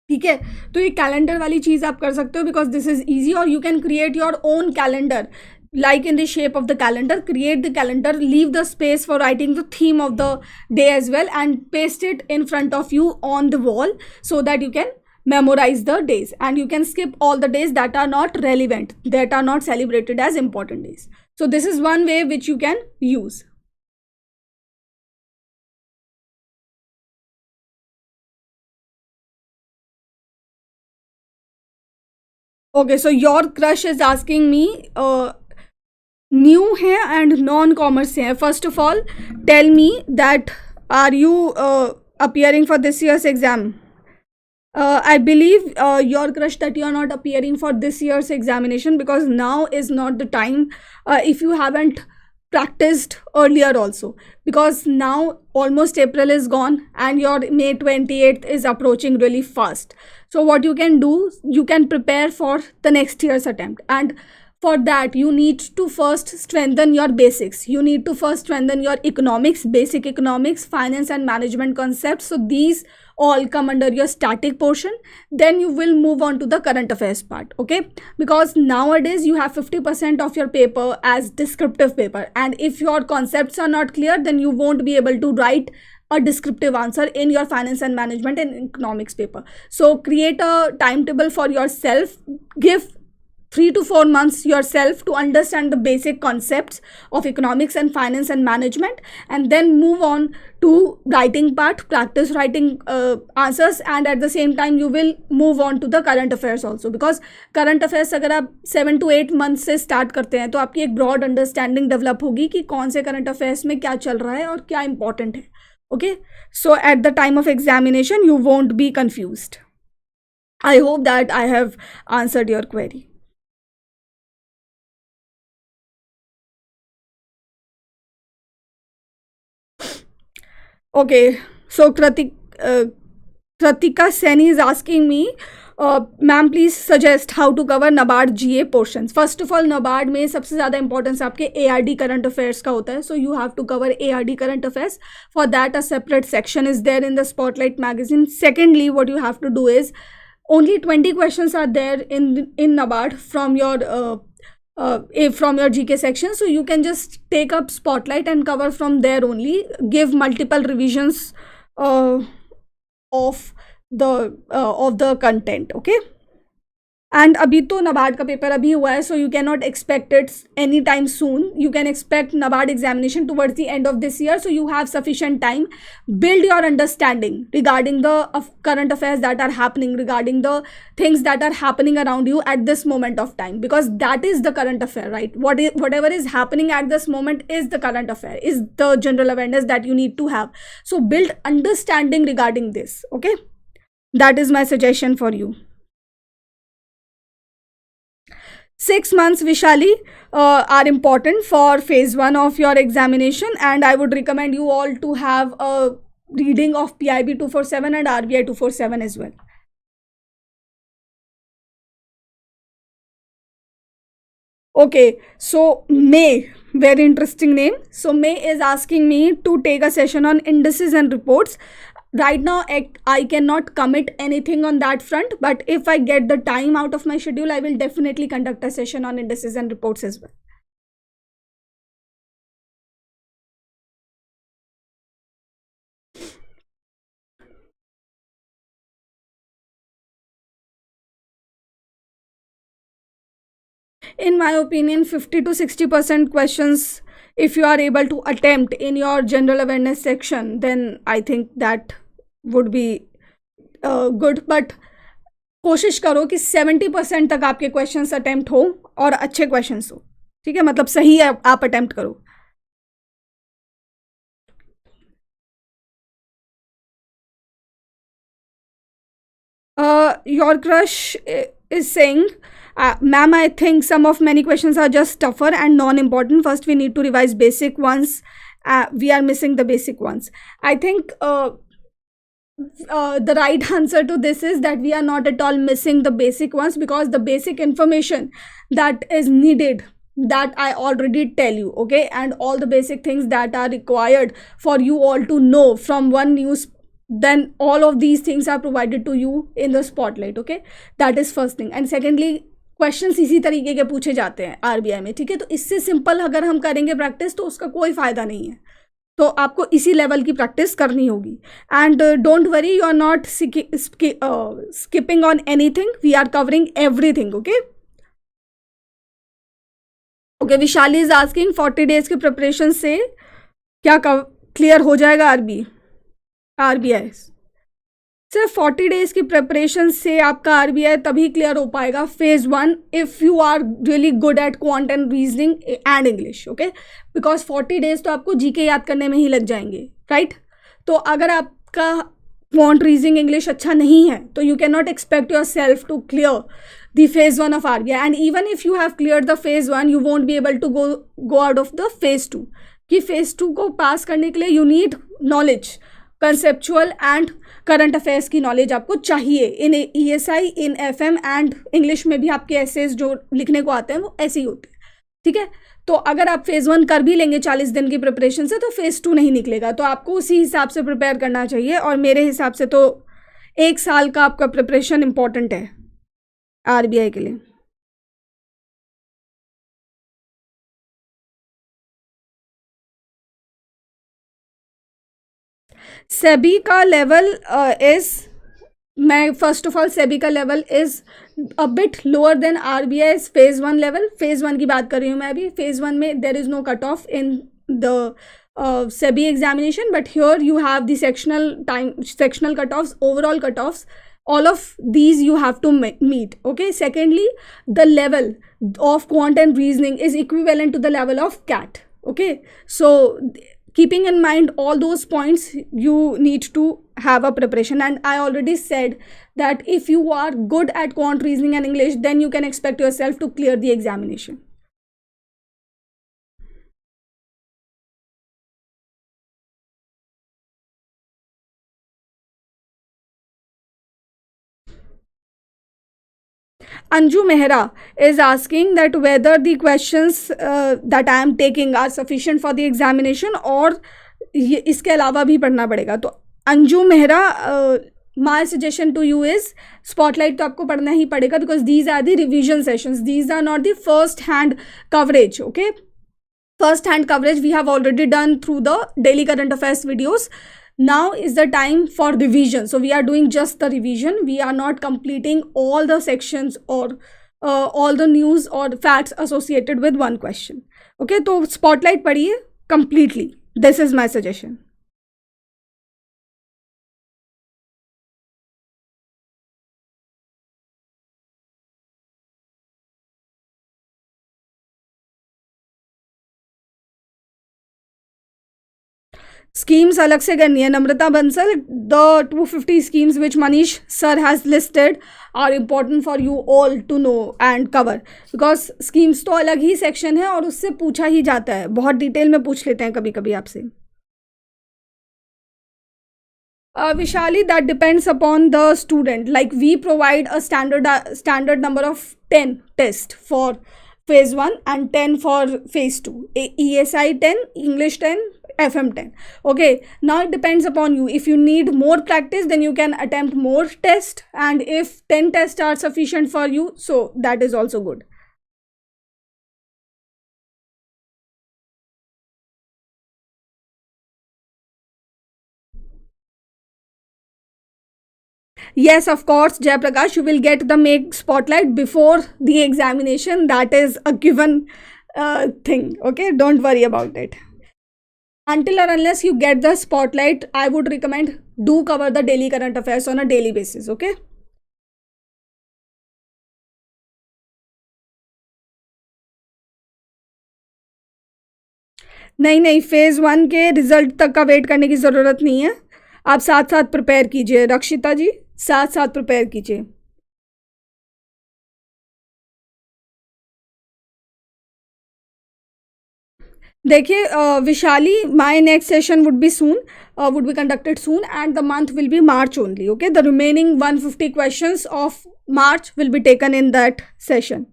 ठीक है, तो ये कैलेंडर वाली चीज़ आप कर सकते हो, बिकॉज दिस इज ईजी. और you can create your own calendar like in the shape of the calendar. Create the calendar, leave the space for writing the theme of the day as well, and paste it in front of you on the wall, so that you can memorize the days, and you can skip all the days that are not relevant, that are not celebrated as important days. So this is one way which you can use. Okay, so your crush is asking me, new है and non-commerce है. First of all, tell me that are you appearing for this year's exam? I believe your crush that you are not appearing for this year's examination, because now is not the time. If you haven't practiced earlier also, because now almost April is gone and your May 28th is approaching really fast. So what you can do, you can prepare for the next year's attempt, and for that you need to first strengthen your basics. You need to first strengthen your economics, basic economics, finance and management concepts. So these all come under your static portion. Then you will move on to the current affairs part. Okay, because nowadays you have 50% of your paper as descriptive paper, and if your concepts are not clear, then you won't be able to write a descriptive answer in your finance and management and economics paper. So create a timetable for yourself. Give 3 to 4 months yourself to understand the basic concepts of economics and finance and management, and then move on to writing part. Practice writing answers, and at the same time you will move on to the current affairs also, because current affairs अगर आप 7 to 8 months से start करते हैं, तो आपकी एक broad understanding develop होगी कि कौन से current affairs में क्या चल रहा है और क्या important है. Okay, so at the time of examination you won't be confused. I hope that I have answered your query. Okay, so Kratika Seni is asking me, ma'am please suggest how to cover NABARD GA portions. First of all, NABARD में सबसे ज़्यादा importance आपके ARD current affairs का होता है. So you have to cover ARD current affairs. For that, a separate section is there in the Spotlight magazine. Secondly, what you have to do is, only 20 questions are there in NABARD from your GK section. So you can just take up Spotlight and cover from there only. Give multiple revisions of the content. Okay, and अभी तो NABARD का paper अभी हुआ है, so you cannot expect it anytime soon. You can expect NABARD examination towards the end of this year, so you have sufficient time. Build your understanding regarding the current affairs that are happening, regarding the things that are happening around you at this moment of time, because that is the current affair, right? Whatever is happening at this moment is the current affair, is the general awareness that you need to have. So build understanding regarding this. Okay, that is my suggestion for you. 6 months, Vishali, are important for phase 1 of your examination, and I would recommend you all to have a reading of PIB 247 and RBI 247 as well. Okay, so May, very interesting name. So May is asking me to take a session on indices and reports. Right now, I cannot commit anything on that front, but if I get the time out of my schedule, I will definitely conduct a session on indices and reports as well. In my opinion, 50 to 60% questions, if you are able to attempt in your general awareness section, then I think that would be good. But कोशिश करो कि 70% तक आपके questions attempt हो और अच्छे questions हो. ठीक है, मतलब सही आप अटेम्प्ट करो. Your crush is saying, ma'am, I think some of many questions are just tougher and non-important. First, we need to revise basic ones. We are missing the basic ones. I think the right answer to this is that we are not at all missing the basic ones, because the basic information that is needed, that I already tell you, okay, and all the basic things that are required for you all to know from one news, then all of these things are provided to you in the spotlight. Okay, that is first thing. And secondly, questions इसी तरीके के पूछे जाते हैं RBI में. ठीक है, तो इससे सिंपल अगर हम करेंगे प्रैक्टिस तो उसका कोई फायदा नहीं है. तो आपको इसी लेवल की प्रैक्टिस करनी होगी. And don't worry, you are not skipping on anything. We are covering everything. Okay okay, Vishali is asking 40 days के प्रिपरेशन से क्या क्लियर हो जाएगा आरबीआई. सिर्फ 40 डेज की प्रिपरेशन से आपका आरबीआई तभी क्लियर हो पाएगा phase 1 if you are really good at quant and reasoning and English. Okay, because 40 days तो आपको जीके याद करने में ही लग जाएंगे, राइट. तो अगर आपका क्वांट रीजनिंग इंग्लिश अच्छा नहीं है तो you can not expect yourself to clear the phase 1 of RBI. And even if you have cleared the phase 1, you won't be able to go out of the phase 2. कि phase 2 को पास करने के लिए you need knowledge, conceptual and current affairs की knowledge आपको चाहिए. in ESI, in FM and English में भी आपके essays जो लिखने को आते हैं वो ऐसे ही होते हैं. ठीक है, तो अगर आप phase 1 कर भी लेंगे 40 दिन की प्रिपरेशन से तो phase 2 नहीं निकलेगा. तो आपको उसी हिसाब से प्रिपेयर करना चाहिए. और मेरे हिसाब से तो 1 साल का आपका प्रिपरेशन इंपॉर्टेंट है आरबीआई के लिए. सेबी का लेवल इज, मैं फर्स्ट ऑफ ऑल सेबी का level is a bit lower than RBI phase 1 level. Phase 1 की बात कर रही हूँ मैं अभी. फेज 1 में there is no cut off in the SEBI examination, but here you have the sectional cutoffs, overall cutoffs. All of these you have to meet. Okay, secondly, the level of quant and reasoning is equivalent to the level of cat. Okay, so keeping in mind all those points, you need to have a preparation. And I already said that if you are good at quant, reasoning and English, then you can expect yourself to clear the examination. Anju Mehra is asking that whether the questions that I am taking are sufficient for the examination और इसके अलावा भी पढ़ना पड़ेगा. तो Anju Mehra, my suggestion to you is spotlight तो आपको पढ़ना ही पड़ेगा, because these are the revision sessions. These are not the first hand coverage. Okay, first hand coverage we have already done through the daily current affairs videos. Now is the time for revision. So we are doing just the revision. We are not completing all the sections or all the news or facts associated with one question. Okay, तो spotlight पढ़िए completely. This is my suggestion. Schemes अलग से करनी है. नम्रता Bansal, the 250 schemes which Manish sir has listed are important for you all to know and cover, because schemes तो अलग ही section है और उससे पूछा ही जाता है. बहुत डिटेल में पूछ लेते हैं कभी कभी आपसे. Vishali, that depends upon the student. Like we provide a standard number of 10 tests for phase 1 and 10 for phase 2. ESI 10, English 10, FM 10. Okay, now it depends upon you. If you need more practice, then you can attempt more tests, and if 10 tests are sufficient for you, so that is also good. Yes, of course, Jayaprakash, you will get the make spotlight before the examination. That is a given thing. Okay, don't worry about it. Until or unless you get the spotlight, I would recommend do cover the daily current affairs on a daily basis. Okay. नहीं नहीं, phase 1 के result तक का wait करने की ज़रूरत नहीं है. आप साथ साथ प्रिपेयर कीजिए रक्षिता जी, साथ साथ प्रिपेयर कीजिए. देखिए Vishali, my next session would be conducted soon, and the month will be March only. Okay, the remaining 150 questions of March will be taken in that session.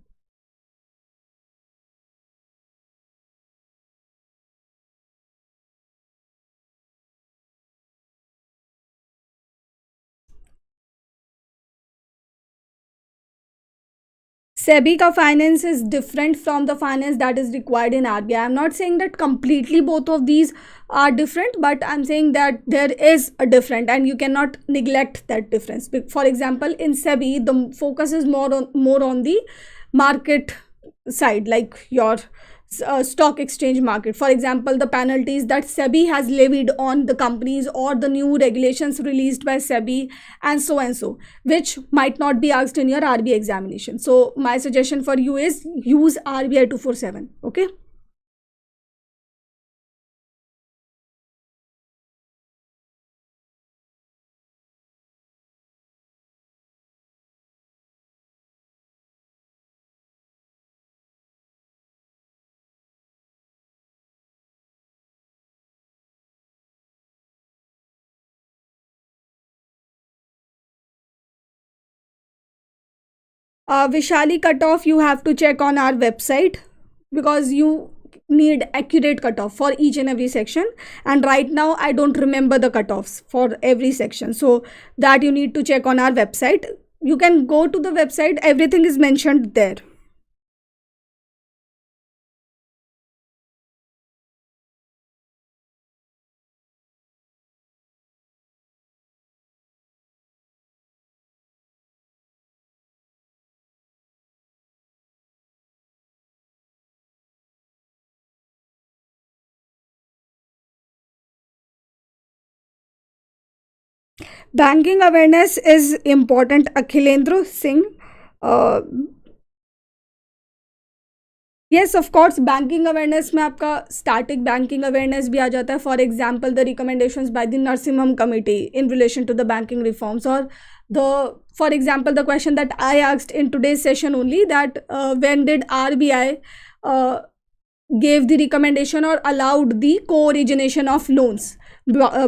SEBI ka finance is different from the finance that is required in RBI. I'm not saying that completely both of these are different, but I'm saying that there is a difference and you cannot neglect that difference. For example, in SEBI, the focus is more on the market side, like your stock exchange market. For example, the penalties that SEBI has levied on the companies, or the new regulations released by SEBI, and so, which might not be asked in your RBI examination. So my suggestion for you is use RBI 247. Okay. Vishali cutoff you have to check on our website, because you need accurate cutoff for each and every section, and right now I don't remember the cutoffs for every section, so that you need to check on our website. You can go to the website, everything is mentioned there. Banking awareness is important, Akhilendra Singh. uh, yes, of course, banking awareness में आपका static banking awareness भी आ जाता है. For example, the recommendations by the Narsimham committee in relation to the banking reforms, or for example, the question that I asked in today's session only, that when did RBI gave the recommendation or allowed the co-origination of loans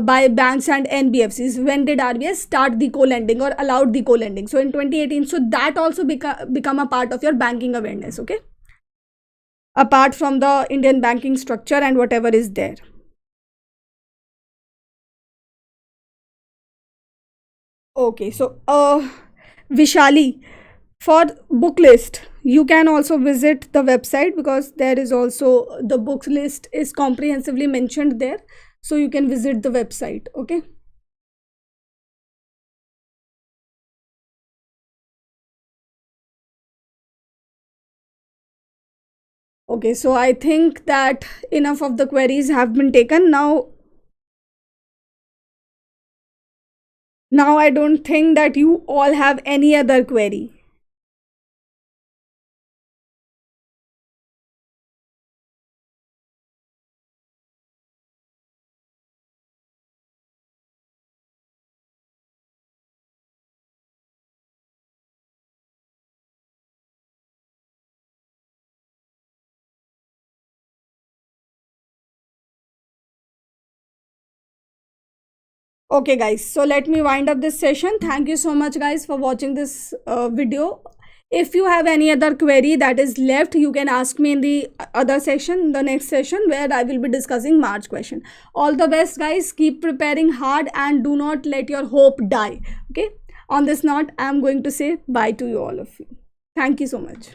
by banks and NBFCs? When did RBI start the co-lending or allowed the co-lending? So in 2018. So that also become a part of your banking awareness. Okay, apart from the Indian banking structure and whatever is there. Okay, so Vishali, for book list, you can also visit the website, because there is also the book list is comprehensively mentioned there, so you can visit the website. Okay. Okay, so I think that enough of the queries have been taken. Now I don't think that you all have any other query. Okay guys, so let me wind up this session. Thank you so much guys for watching this video. If you have any other query that is left, you can ask me in the other session, the next session, where I will be discussing March question. All the best, guys. Keep preparing hard and do not let your hope die. Okay. On this note, I am going to say bye to you, all of you. Thank you so much.